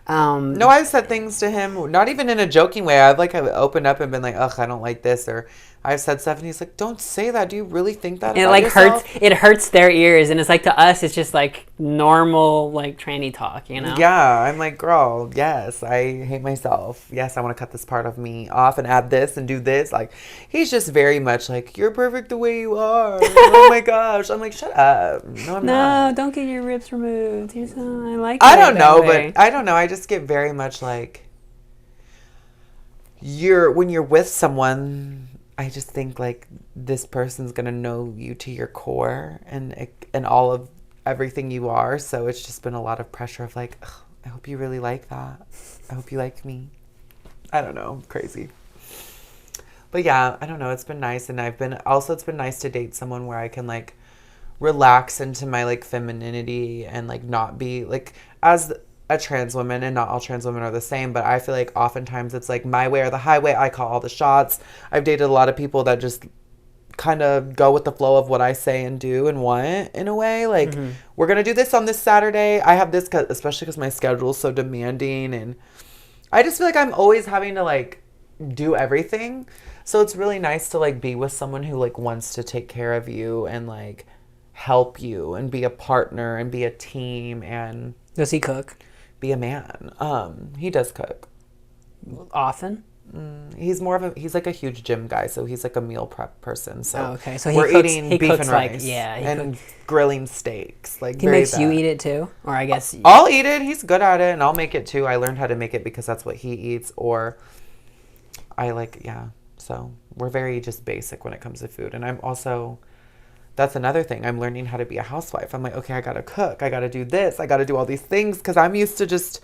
B: No, I've said things to him, not even in a joking way. I've opened up and been like, ugh, I don't like this, or I've said stuff and he's like, don't say that. Do you really think that
A: And
B: about yourself?
A: it hurts their ears, and it's like, to us it's just like normal like tranny talk, you know?
B: Yeah, I'm like, girl, yes, I hate myself. Yes, I want to cut this part of me off and add this and do this. Like, he's just very much like, you're perfect the way you are. Oh my gosh. I'm like, shut up. No, I'm not.
A: No, don't get your ribs removed. You're so, I like
B: I
A: it
B: don't
A: that
B: know,
A: way.
B: but I don't know. I just get very much like, when you're with someone, I just think like this person's gonna know you to your core and all of everything you are. So it's just been a lot of pressure of like, ugh, I hope you really like that. I hope you like me. I don't know, crazy. But yeah, I don't know. It's been nice, and it's been nice to date someone where I can like relax into my like femininity and like not be like, as a trans woman, and not all trans women are the same, but I feel like oftentimes it's like my way or the highway. I call all the shots. I've dated a lot of people that just kind of go with the flow of what I say and do and want, in a way. Like, we're going to do this on this Saturday. I have this, especially because my schedule is so demanding, and I just feel like I'm always having to like do everything. So it's really nice to like be with someone who like wants to take care of you and like help you and be a partner and be a team and
A: Does he cook
B: be a man. He does cook
A: often?
B: He's like a huge gym guy, so he's like a meal prep person. So
A: okay, so
B: we're eating
A: he
B: beef
A: cooks
B: and
A: like,
B: rice,
A: yeah,
B: and grilling steaks. Like,
A: he makes you eat it too, or I guess
B: I'll eat it. He's good at it, and I'll make it too. I learned how to make it because that's what he eats, or I like, yeah. So we're very just basic when it comes to food, and I'm also. That's another thing. I'm learning how to be a housewife. I'm like, okay, I got to cook. I got to do this. I got to do all these things because I'm used to just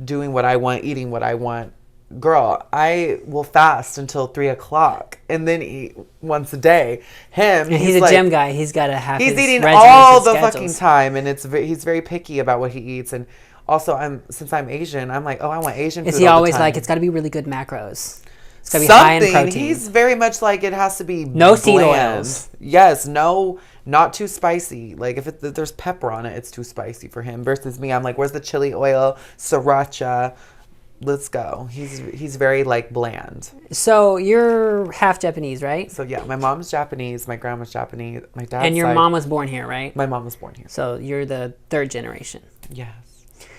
B: doing what I want, eating what I want. Girl, I will fast until 3:00 and then eat once a day.
A: he's a like, gym guy. He's got to have.
B: He's
A: his
B: eating all the
A: schedules.
B: fucking time, and he's very picky about what he eats. And also, since I'm Asian, I'm like, oh, I want Asian food.
A: Is he
B: all
A: always
B: the time.
A: like, it's got to be really good macros? It's gotta be high in protein.
B: He's very much like, it has to be
A: no
B: bland.
A: seed oils.
B: Yes, no, not too spicy. Like if there's pepper on it, it's too spicy for him. Versus me, I'm like, where's the chili oil, sriracha? Let's go. He's very like bland.
A: So you're half Japanese, right?
B: So yeah, my mom's Japanese, my grandma's Japanese, my dad's
A: and your
B: side,
A: mom was born here, right?
B: My mom was born here.
A: So you're the third generation.
B: Yes.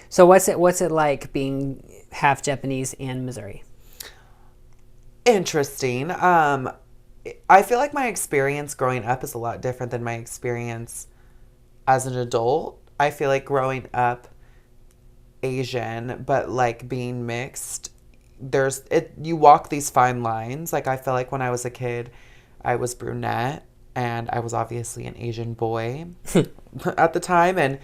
A: So what's it like being half Japanese in Missouri?
B: Interesting. I feel like my experience growing up is a lot different than my experience as an adult. I feel like growing up Asian, but like being mixed, you walk these fine lines. Like I feel like when I was a kid, I was brunette and I was obviously an Asian boy at the time, and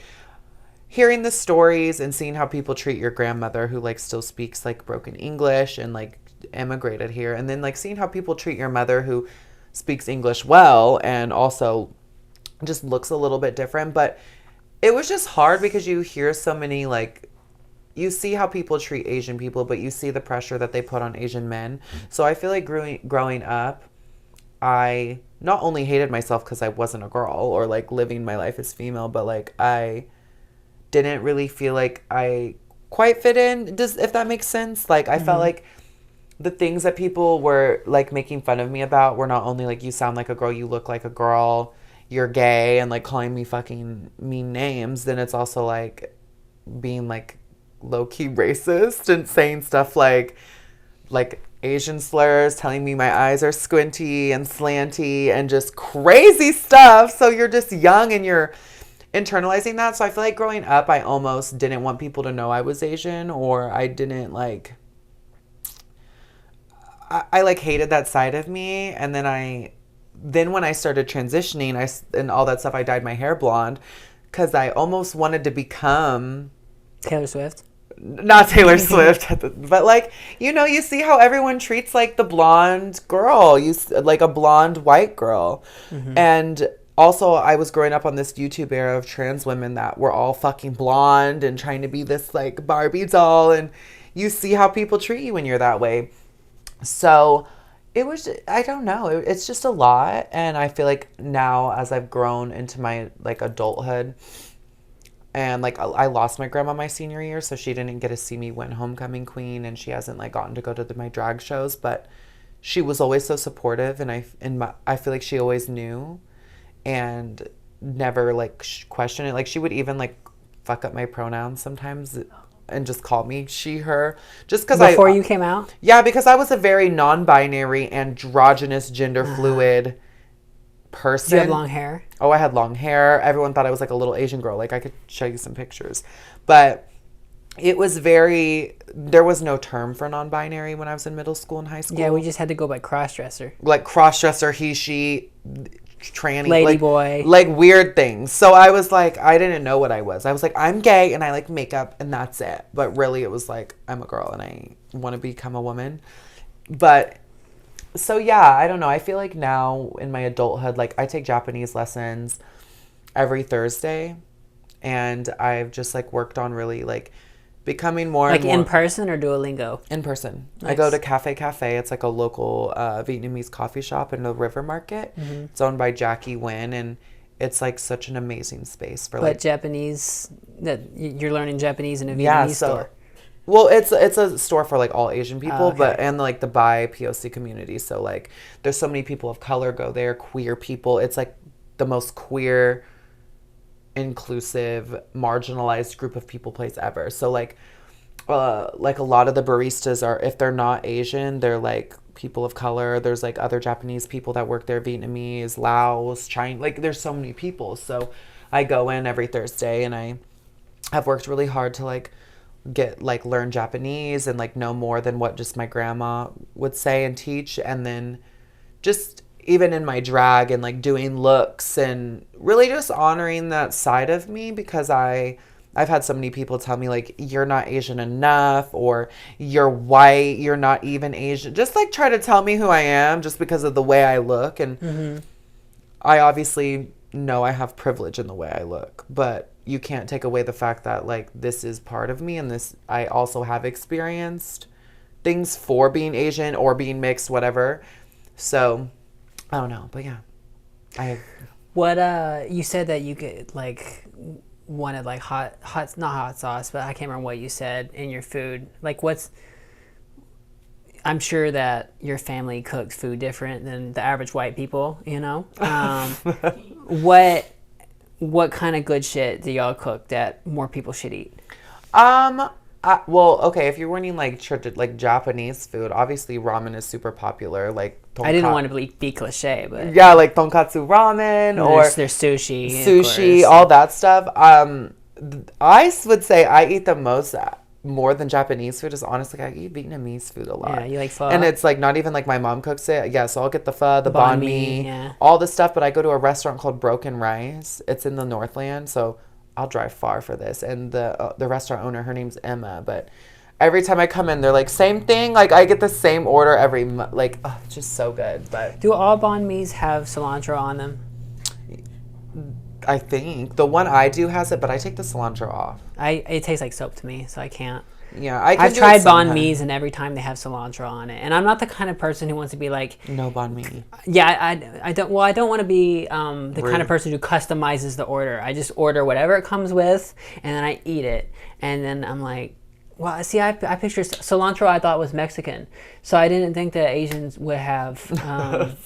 B: hearing the stories and seeing how people treat your grandmother who like still speaks like broken English and like immigrated here, and then like seeing how people treat your mother who speaks English well and also just looks a little bit different. But it was just hard because you hear so many, like, you see how people treat Asian people, but you see the pressure that they put on Asian men. So I feel like growing up, I not only hated myself because I wasn't a girl or like living my life as female, but like I didn't really feel like I quite fit in, if that makes sense. Like I felt like the things that people were like making fun of me about were not only like, you sound like a girl, you look like a girl, you're gay, and like calling me fucking mean names. Then it's also like being like low-key racist and saying stuff like Asian slurs, telling me my eyes are squinty and slanty and just crazy stuff. So you're just young and you're internalizing that. So I feel like growing up, I almost didn't want people to know I was Asian, or I didn't like, I like hated that side of me. And then when I started transitioning, and all that stuff, I dyed my hair blonde because I almost wanted to become
A: Taylor Swift.
B: Not Taylor Swift, but like, you see how everyone treats like the blonde girl, like a blonde white girl. And also I was growing up on this YouTube era of trans women that were all fucking blonde and trying to be this like Barbie doll, and you see how people treat you when you're that way. So it was, I don't know, it's just a lot. And I feel like now as I've grown into my like adulthood, and like I lost my grandma my senior year, so she didn't get to see me win homecoming queen, and she hasn't like gotten to go to my drag shows, but she was always so supportive, and I feel like she always knew and never like questioned it. Like she would even like fuck up my pronouns sometimes and just call me she, her, just because
A: before you came out.
B: Yeah, because I was a very non-binary, androgynous, gender fluid person.
A: Do you have long hair?
B: Oh, I had long hair. Everyone thought I was like a little Asian girl. Like I could show you some pictures, but it was there was no term for non-binary when I was in middle school and high school.
A: Yeah, we just had to go by cross-dresser.
B: Like cross-dresser, he, she, tranny,
A: lady
B: like,
A: boy,
B: like weird things. So I was like, I didn't know what I was. I was like, I'm gay and I like makeup and that's it. But really it was like, I'm a girl and I want to become a woman. But so yeah, I don't know. I feel like now in my adulthood, like I take Japanese lessons every Thursday, and I've just like worked on really like becoming more
A: like
B: and more
A: in person or Duolingo?
B: in person.
A: Nice.
B: I go to Cafe. It's like a local Vietnamese coffee shop in the River Market. Mm-hmm. It's owned by Jackie Nguyen, and it's like such an amazing space for like
A: Japanese. That you're learning Japanese in a Vietnamese store.
B: Well, it's a store for like all Asian people,
A: okay.
B: but and like the bi POC community. So like there's so many people of color go there, queer people. It's like the most queer, inclusive, marginalized group of people place ever. So like a lot of the baristas are, if they're not Asian, they're like people of color. There's like other Japanese people that work there, Vietnamese, Laos, China. Like there's so many people. So I go in every Thursday, and I have worked really hard to like learn Japanese and like know more than what just my grandma would say and teach. And then just even in my drag and like doing looks and really just honoring that side of me, because I've had so many people tell me like, you're not Asian enough, or you're white, you're not even Asian. Just like try to tell me who I am just because of the way I look. And mm-hmm. I obviously know I have privilege in the way I look, but you can't take away the fact that like this is part of me, and this I also have experienced things for being Asian or being mixed, whatever. So I don't know, but yeah, I have.
A: What you said that you could like wanted like hot not hot sauce, but I can't remember what you said in your food. Like I'm sure that your family cooks food different than the average white people, you know? What kind of good shit do y'all cook that more people should eat?
B: Well, okay, if you're wanting like Japanese food, obviously ramen is super popular. Like
A: I didn't want to be cliche, but
B: yeah, like tonkatsu ramen, or
A: there's
B: sushi, all that stuff. I would say I eat the most. More than Japanese food is honestly, I eat Vietnamese food a lot.
A: Yeah, you like pho?
B: And it's like not even like my mom cooks it. Yeah, so I'll get the pho, the banh mi,
A: yeah.
B: all this stuff. But I go to a restaurant called Broken Rice. It's in the Northland, so I'll drive far for this. And the restaurant owner, her name's Emma. But every time I come in, they're like, same thing. Like I get the same order every like, oh, it's just so good. But
A: do all banh mi's have cilantro on them?
B: I think the one I do has it, but I take the cilantro off.
A: It tastes like soap to me, so I can't.
B: Yeah,
A: I've tried banh mi's, and every time they have cilantro on it, and I'm not the kind of person who wants to be like
B: no banh mi.
A: Yeah, I don't. Well, I don't want to be the kind of person who customizes the order. I just order whatever it comes with, and then I eat it, and then I'm like, well, see, I picture cilantro. I thought was Mexican, so I didn't think that Asians would have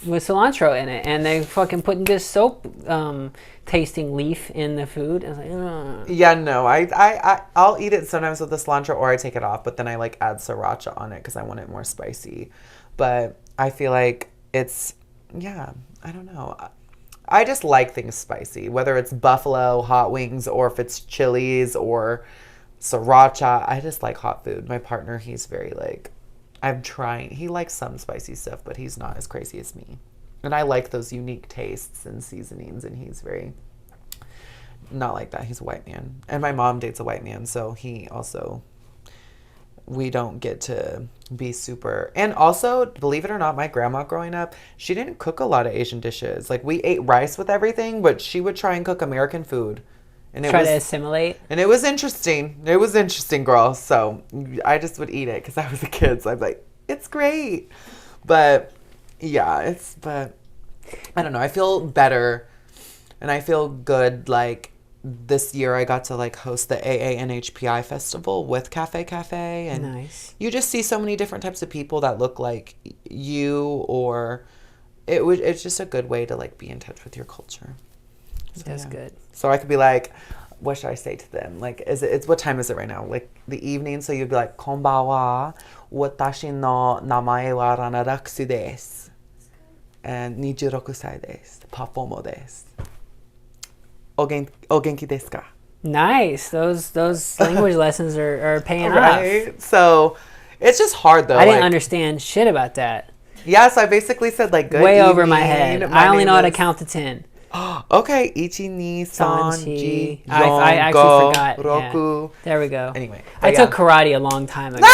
A: with cilantro in it, and they fucking putting this soap tasting leaf in the food. I was like, ugh.
B: Yeah, no, I'll eat it sometimes with the cilantro, or I take it off, but then I like add sriracha on it because I want it more spicy. But I feel like it's, yeah, I don't know. I just like things spicy, whether it's buffalo hot wings or if it's chilies or sriracha. I just like hot food. My partner, he's very like, he likes some spicy stuff, but he's not as crazy as me. And I like those unique tastes and seasonings, and he's very not like that. He's a white man. And my mom dates a white man, so we don't get to be super. And also, believe it or not, my grandma growing up, she didn't cook a lot of Asian dishes. Like, we ate rice with everything, but she would try and cook American food. And
A: try to assimilate.
B: And it was interesting. It was interesting, girl. So I just would eat it because I was a kid. So I'm like, it's great. But yeah, but I don't know. I feel better and I feel good, like this year I got to like host the AANHPI festival with Cafe, and
A: nice.
B: You just see so many different types of people that look like you, or it's just a good way to like be in touch with your culture. So,
A: That's good.
B: So I could be like, what should I say to them? Like, it's what time is it right now? Like the evening. So you'd be like, konbawa, watashi no namae wa Lana Luxx desu. And 26 歳です。パフォーモです。お元気ですか?
A: Nice. Those language lessons are paying
B: right?
A: off.
B: So it's just hard though.
A: I didn't understand shit about that.
B: Yeah, so I basically said like good
A: way
B: evening.
A: Over my head. I only know how to count to 10.
B: Okay, ichi ni san ji
A: I actually forgot.
B: roku.
A: Yeah. There we go.
B: Anyway,
A: I took karate a long time ago.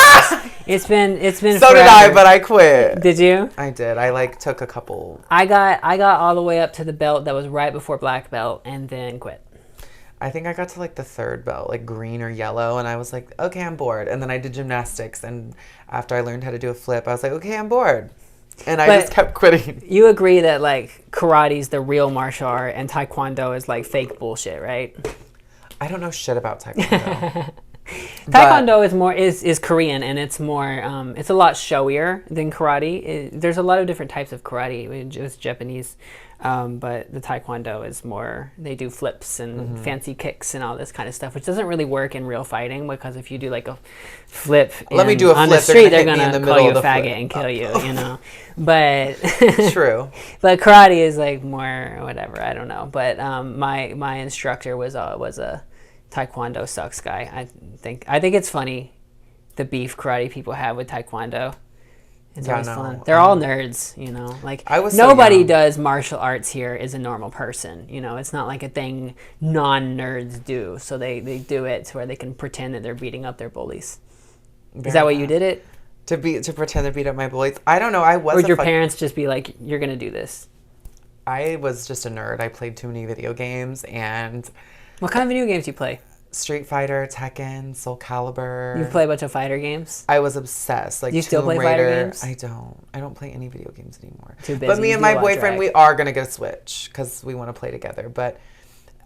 A: It's been
B: so
A: forever.
B: did I, but I quit.
A: Did you?
B: I did. I like took a couple.
A: I got all the way up to the belt that was right before black belt and then quit.
B: I think I got to like the third belt, like green or yellow, and I was like, okay, I'm bored. And then I did gymnastics, and after I learned how to do a flip, I was like, okay, I'm bored. And I just kept quitting.
A: You agree that like karate's the real martial art and taekwondo is like fake bullshit, right?
B: I don't know shit about taekwondo.
A: Taekwondo is Korean, and it's more it's a lot showier than karate. There's a lot of different types of karate. It's Japanese, but the taekwondo is more, they do flips and fancy kicks and all this kind of stuff, which doesn't really work in real fighting, because if you do like a flip on the street, they're gonna call you a faggot and kill you, you know. But
B: true.
A: But karate is like more whatever, I don't know. But my instructor was a Taekwondo sucks guy. I think it's funny, the beef karate people have with Taekwondo. It's always fun. They're all nerds, you know. Like nobody does martial arts here is a normal person, you know. It's not like a thing non-nerds do. So they do it to where they can pretend that they're beating up their bullies. Is that what you did it?
B: To pretend to beat up my bullies? I don't know.
A: Or would your parents just be like, "You're gonna do this"?
B: I was just a nerd. I played too many video games and.
A: What kind of video games do you play?
B: Street Fighter, Tekken, Soul Calibur.
A: You play a bunch of fighter games?
B: I was obsessed. Like,
A: you still play fighter games?
B: I don't play any video games anymore.
A: Too busy.
B: But me and my boyfriend, we are going to get a Switch because we want to play together. But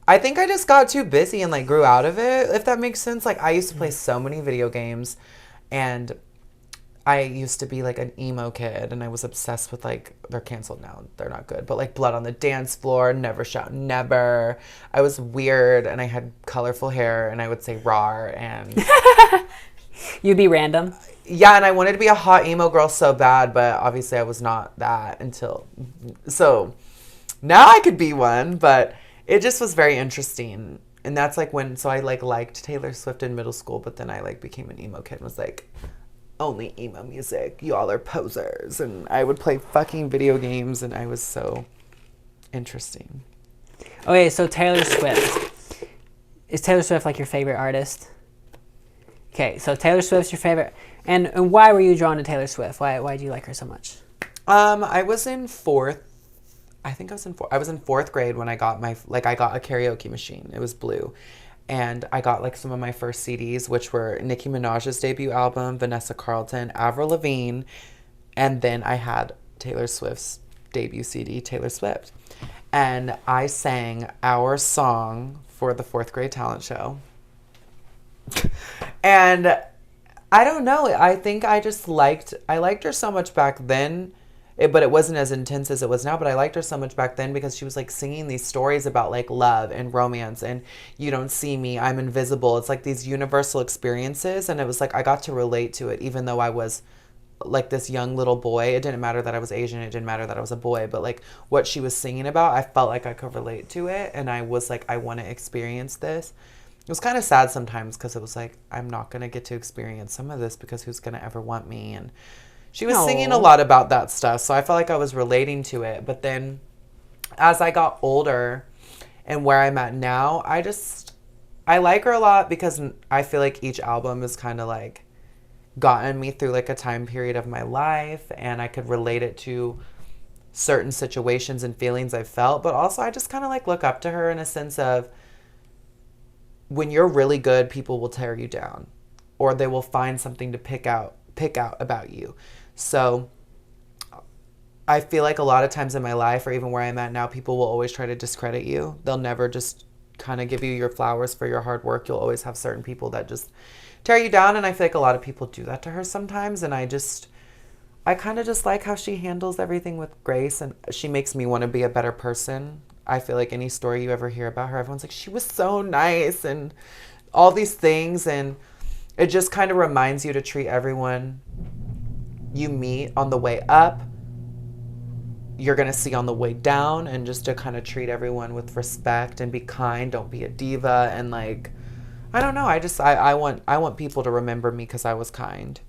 B: I think I just got too busy and like grew out of it, if that makes sense. Like I used to play so many video games, and I used to be like an emo kid, and I was obsessed with like, they're canceled now, they're not good, but like Blood on the Dance Floor, Never Shout Never. I was weird, and I had colorful hair, and I would say rawr, and
A: you'd be random.
B: Yeah, and I wanted to be a hot emo girl so bad, but obviously I was not that until, so now I could be one, but it just was very interesting. And that's like when, so I like liked Taylor Swift in middle school, but then I like became an emo kid and was like, only emo music, y'all are posers. And I would play fucking video games, and I was so interesting.
A: Okay, so Taylor Swift. Is Taylor Swift like your favorite artist? Okay, so Taylor Swift's your favorite. And why were you drawn to Taylor Swift? Why do you like her so much?
B: I was in fourth grade when I got I got a karaoke machine. It was blue. And I got like some of my first CDs, which were Nicki Minaj's debut album, Vanessa Carlton, Avril Lavigne, and then I had Taylor Swift's debut CD, Taylor Swift. And I sang our song for the fourth grade talent show. And I don't know, I think I liked her so much back then. But it wasn't as intense as it was now. But I liked her so much back then because she was like singing these stories about like love and romance and you don't see me, I'm invisible. It's like these universal experiences. And it was like I got to relate to it, even though I was like this young little boy. It didn't matter that I was Asian. It didn't matter that I was a boy. But like what she was singing about, I felt like I could relate to it. And I was like, I want to experience this. It was kind of sad sometimes because it was like, I'm not going to get to experience some of this because who's going to ever want me? And she was singing a lot about that stuff, so I felt like I was relating to it. But then as I got older and where I'm at now, I like her a lot because I feel like each album has kind of like gotten me through like a time period of my life, and I could relate it to certain situations and feelings I felt. But also I just kind of like look up to her in a sense of when you're really good, people will tear you down or they will find something to pick out about you. So I feel like a lot of times in my life, or even where I'm at now, people will always try to discredit you. They'll never just kind of give you your flowers for your hard work, you'll always have certain people that just tear you down. And I feel like a lot of people do that to her sometimes. And I kind of just like how she handles everything with grace, and she makes me want to be a better person. I feel like any story you ever hear about her, everyone's like, she was so nice and all these things. And it just kind of reminds you to treat everyone you meet on the way up, you're going to see on the way down, and just to kind of treat everyone with respect and be kind. Don't be a diva. And like, I don't know. I want people to remember me because I was kind.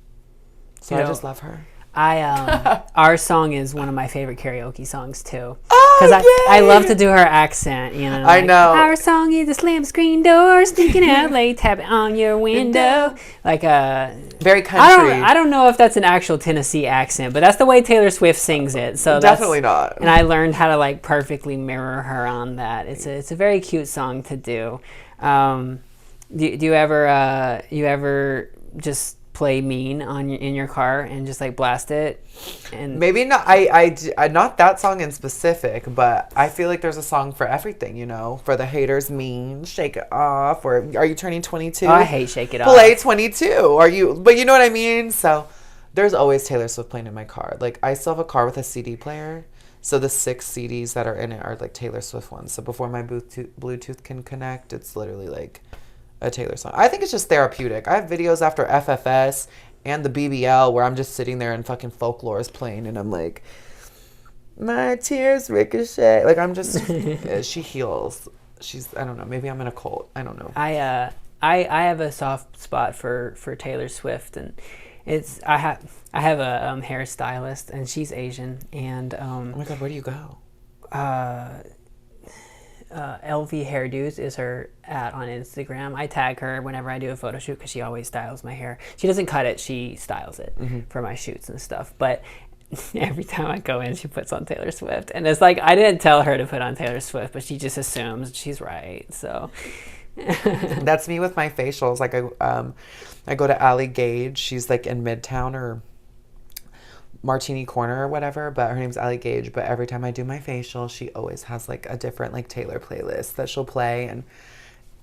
B: So I just love her.
A: Our song is one of my favorite karaoke songs too.
B: Oh,
A: because I love to do her accent, you know.
B: I know.
A: Our song is a slam screen door, sneaking out late, tapping on your window. Like
B: very country.
A: I don't know if that's an actual Tennessee accent, but that's the way Taylor Swift sings it. So
B: definitely not.
A: And I learned how to like perfectly mirror her on that. It's a very cute song to do. Do you ever just play Mean in your car and just like blast it? And
B: maybe not. I not that song in specific, but I feel like there's a song for everything, you know. For the haters, Mean, Shake It Off, or Are You Turning 22?
A: Oh, I hate Shake It Off.
B: Play 22. But you know what I mean. So there's always Taylor Swift playing in my car. Like, I still have a car with a CD player, so the 6 CDs that are in it are like Taylor Swift ones. So before my Bluetooth can connect, it's literally like a Taylor song. I think it's just therapeutic. I have videos after FFS and the BBL where I'm just sitting there and fucking Folklore is playing, and I'm like, my tears ricochet. Like, I'm just, she heals. I don't know. Maybe I'm in a cult. I don't know.
A: I have a soft spot for Taylor Swift, and I have a hairstylist, and she's Asian, and
B: oh my God, where do you go?
A: LV Hairdos is her on Instagram. I tag her whenever I do a photo shoot because she always styles my hair. She doesn't cut it, she styles it for my shoots and stuff. But every time I go in, she puts on Taylor Swift, and it's like, I didn't tell her to put on Taylor Swift, but she just assumes she's right. So
B: that's me with my facials. Like, I go to Allie Gage. She's like in Midtown or Martini Corner or whatever, but her name's Allie Gage. But every time I do my facial, she always has like a different like Taylor playlist that she'll play. And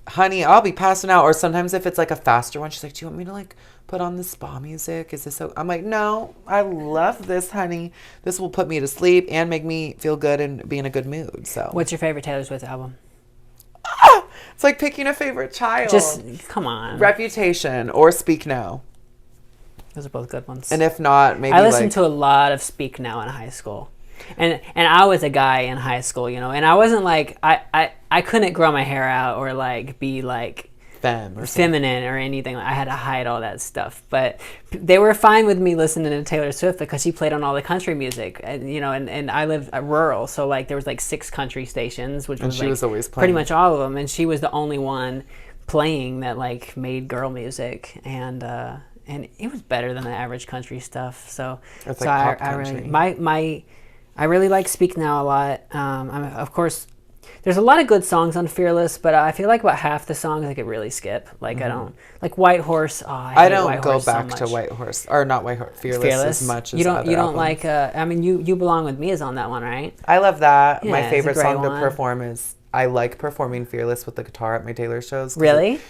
B: honey, I'll be passing out. Or sometimes if it's like a faster one, she's like, do you want me to like put on the spa music? Is this so? I'm like, no, I love this, honey. This will put me to sleep and make me feel good and be in a good mood. So
A: what's your favorite Taylor Swift album?
B: It's like picking a favorite child.
A: Just come on.
B: Reputation or Speak Now.
A: Those are both good ones.
B: And if not, maybe
A: I listened to a lot of Speak Now in high school. And I was a guy in high school, you know, and I wasn't like, I couldn't grow my hair out or like be like feminine or anything. I had to hide all that stuff. But they were fine with me listening to Taylor Swift because she played on all the country music, and, you know, and I live rural, so like there was like 6 country stations, which was,
B: she
A: like,
B: was always playing
A: pretty much all of them, and she was the only one playing that like made girl music, and it was better than the average country stuff. So
B: it's
A: so
B: like pop
A: I
B: country.
A: really I really like Speak Now a lot. Of course, there's a lot of good songs on Fearless, but I feel like about half the songs I could really skip. Like I don't like White Horse. Oh, I
B: don't
A: White
B: go
A: Horse
B: back
A: so
B: to
A: much.
B: White Horse, or not White Horse, Fearless as much as
A: you don't
B: other
A: you don't
B: albums.
A: like. I mean, you Belong With Me is on that one, right?
B: I love that.
A: Yeah,
B: My
A: it's a
B: favorite
A: great
B: song
A: one.
B: to perform is, I like performing Fearless with the guitar at my Taylor shows.
A: Really?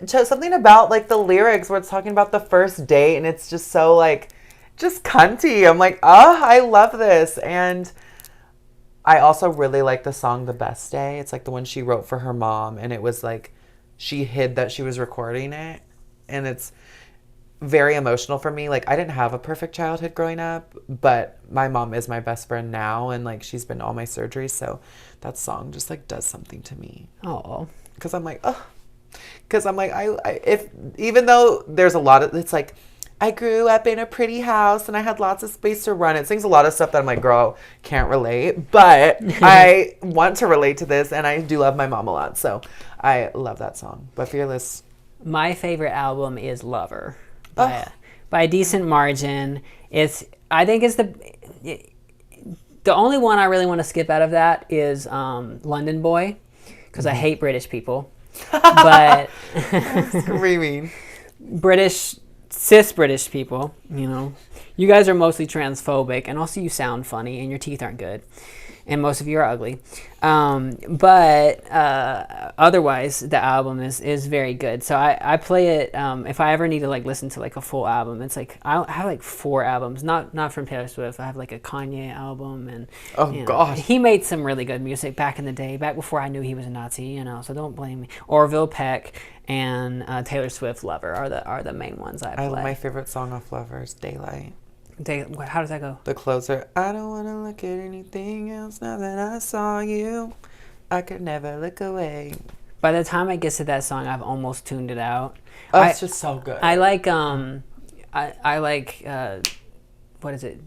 B: Something about like the lyrics where it's talking about the first date, and it's just so like, just cunty. I'm like, I love this. And I also really like the song The Best Day. It's like the one she wrote for her mom, and it was like, she hid that she was recording it, and it's very emotional for me. Like, I didn't have a perfect childhood growing up, but my mom is my best friend now, and like, she's been to all my surgeries, so that song just like does something to me.
A: Oh,
B: because I'm like, if even though there's a lot of, it's like, I grew up in a pretty house and I had lots of space to run. It sings a lot of stuff that I'm like, girl, can't relate, but I want to relate to this, and I do love my mom a lot, so I love that song. But Fearless,
A: my favorite album is Lover by a decent margin. I think it's the only one I really want to skip out of that is London Boy, because I hate British people. But
B: screaming.
A: Cis British people, you know, you guys are mostly transphobic, and also you sound funny and your teeth aren't good. and most of you are ugly. But otherwise, the album is very good. So I play it if I ever need to like listen to like a full album. It's like I have like 4 albums, not from Taylor Swift. I have like a Kanye album, and
B: God,
A: he made some really good music back in the day, back before I knew he was a Nazi. So don't blame me. Orville Peck and Taylor Swift Lover are the main ones I play.
B: My favorite song off Lover is Daylight.
A: How does that go?
B: The closer. I don't want to look at anything else now that I saw you. I could never look away.
A: By the time I get to that song, I've almost tuned it out.
B: Oh, it's just so good.
A: I like what is it?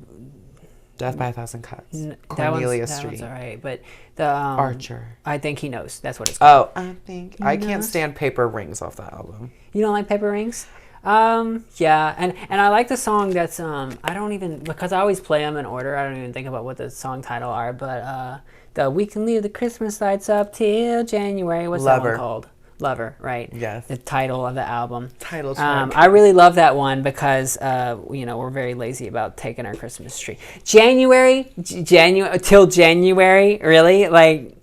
B: Death by a Thousand Cuts.
A: Cornelia
B: Street.
A: That one's all right, but the
B: Archer.
A: I Think He Knows. That's what it's called.
B: I can't stand Paper Rings off that album.
A: You don't like Paper Rings? Yeah, and I like the song that's I don't even, because I always play them in order. I don't even think about what the song title are, but the We Can Leave the Christmas Lights Up Till January. What's that one called? Lover, right?
B: Yes.
A: The title of the album.
B: Title track.
A: I really love that one because we're very lazy about taking our Christmas tree. January till January, really? Like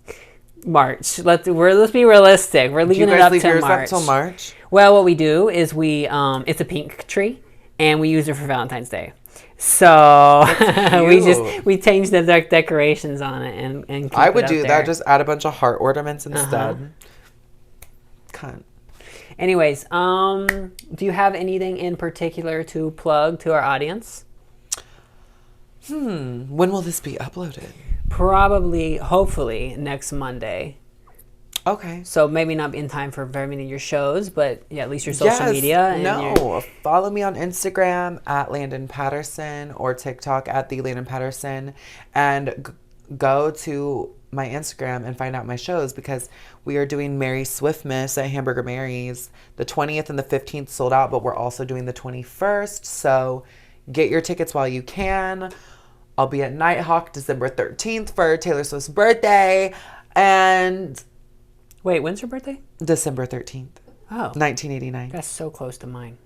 A: March. Let's be realistic. We're leaving it up till March.
B: Up till March?
A: Well, what we do is it's a pink tree, and we use it for Valentine's Day. So we change the decorations on it and keep
B: I would
A: it up
B: do
A: there.
B: that. Just add a bunch of heart ornaments instead. Cunt.
A: Anyways, do you have anything in particular to plug to our audience?
B: When will this be uploaded?
A: Probably, hopefully, next Monday.
B: Okay.
A: So maybe not in time for very many of your shows, but yeah, at least your social media. And
B: follow me on Instagram at Landon Patterson or TikTok at the Landon Patterson, and go to my Instagram and find out my shows, because we are doing Mary Swiftmas at Hamburger Mary's. The 20th and the 15th sold out, but we're also doing the 21st. So get your tickets while you can. I'll be at Nighthawk December 13th for Taylor Swift's birthday. And
A: wait, when's your birthday?
B: December 13th.
A: Oh.
B: 1989.
A: That's so close to mine.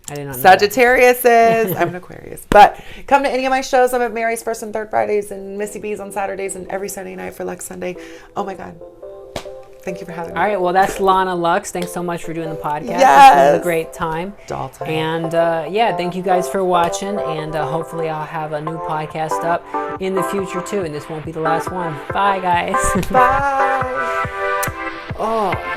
A: I did not know
B: Sagittarius is. I'm an Aquarius. But come to any of my shows. I'm at Mary's first and third Fridays and Missy B's on Saturdays and every Sunday night for Lex Sunday. Oh my God. Thank you for having me.
A: All right. Well, that's Lana Luxx. Thanks so much for doing the podcast.
B: Yes.
A: This was a great time.
B: Doll time.
A: And thank you guys for watching. And hopefully I'll have a new podcast up in the future too. And this won't be the last one. Bye, guys.
B: Bye. Oh.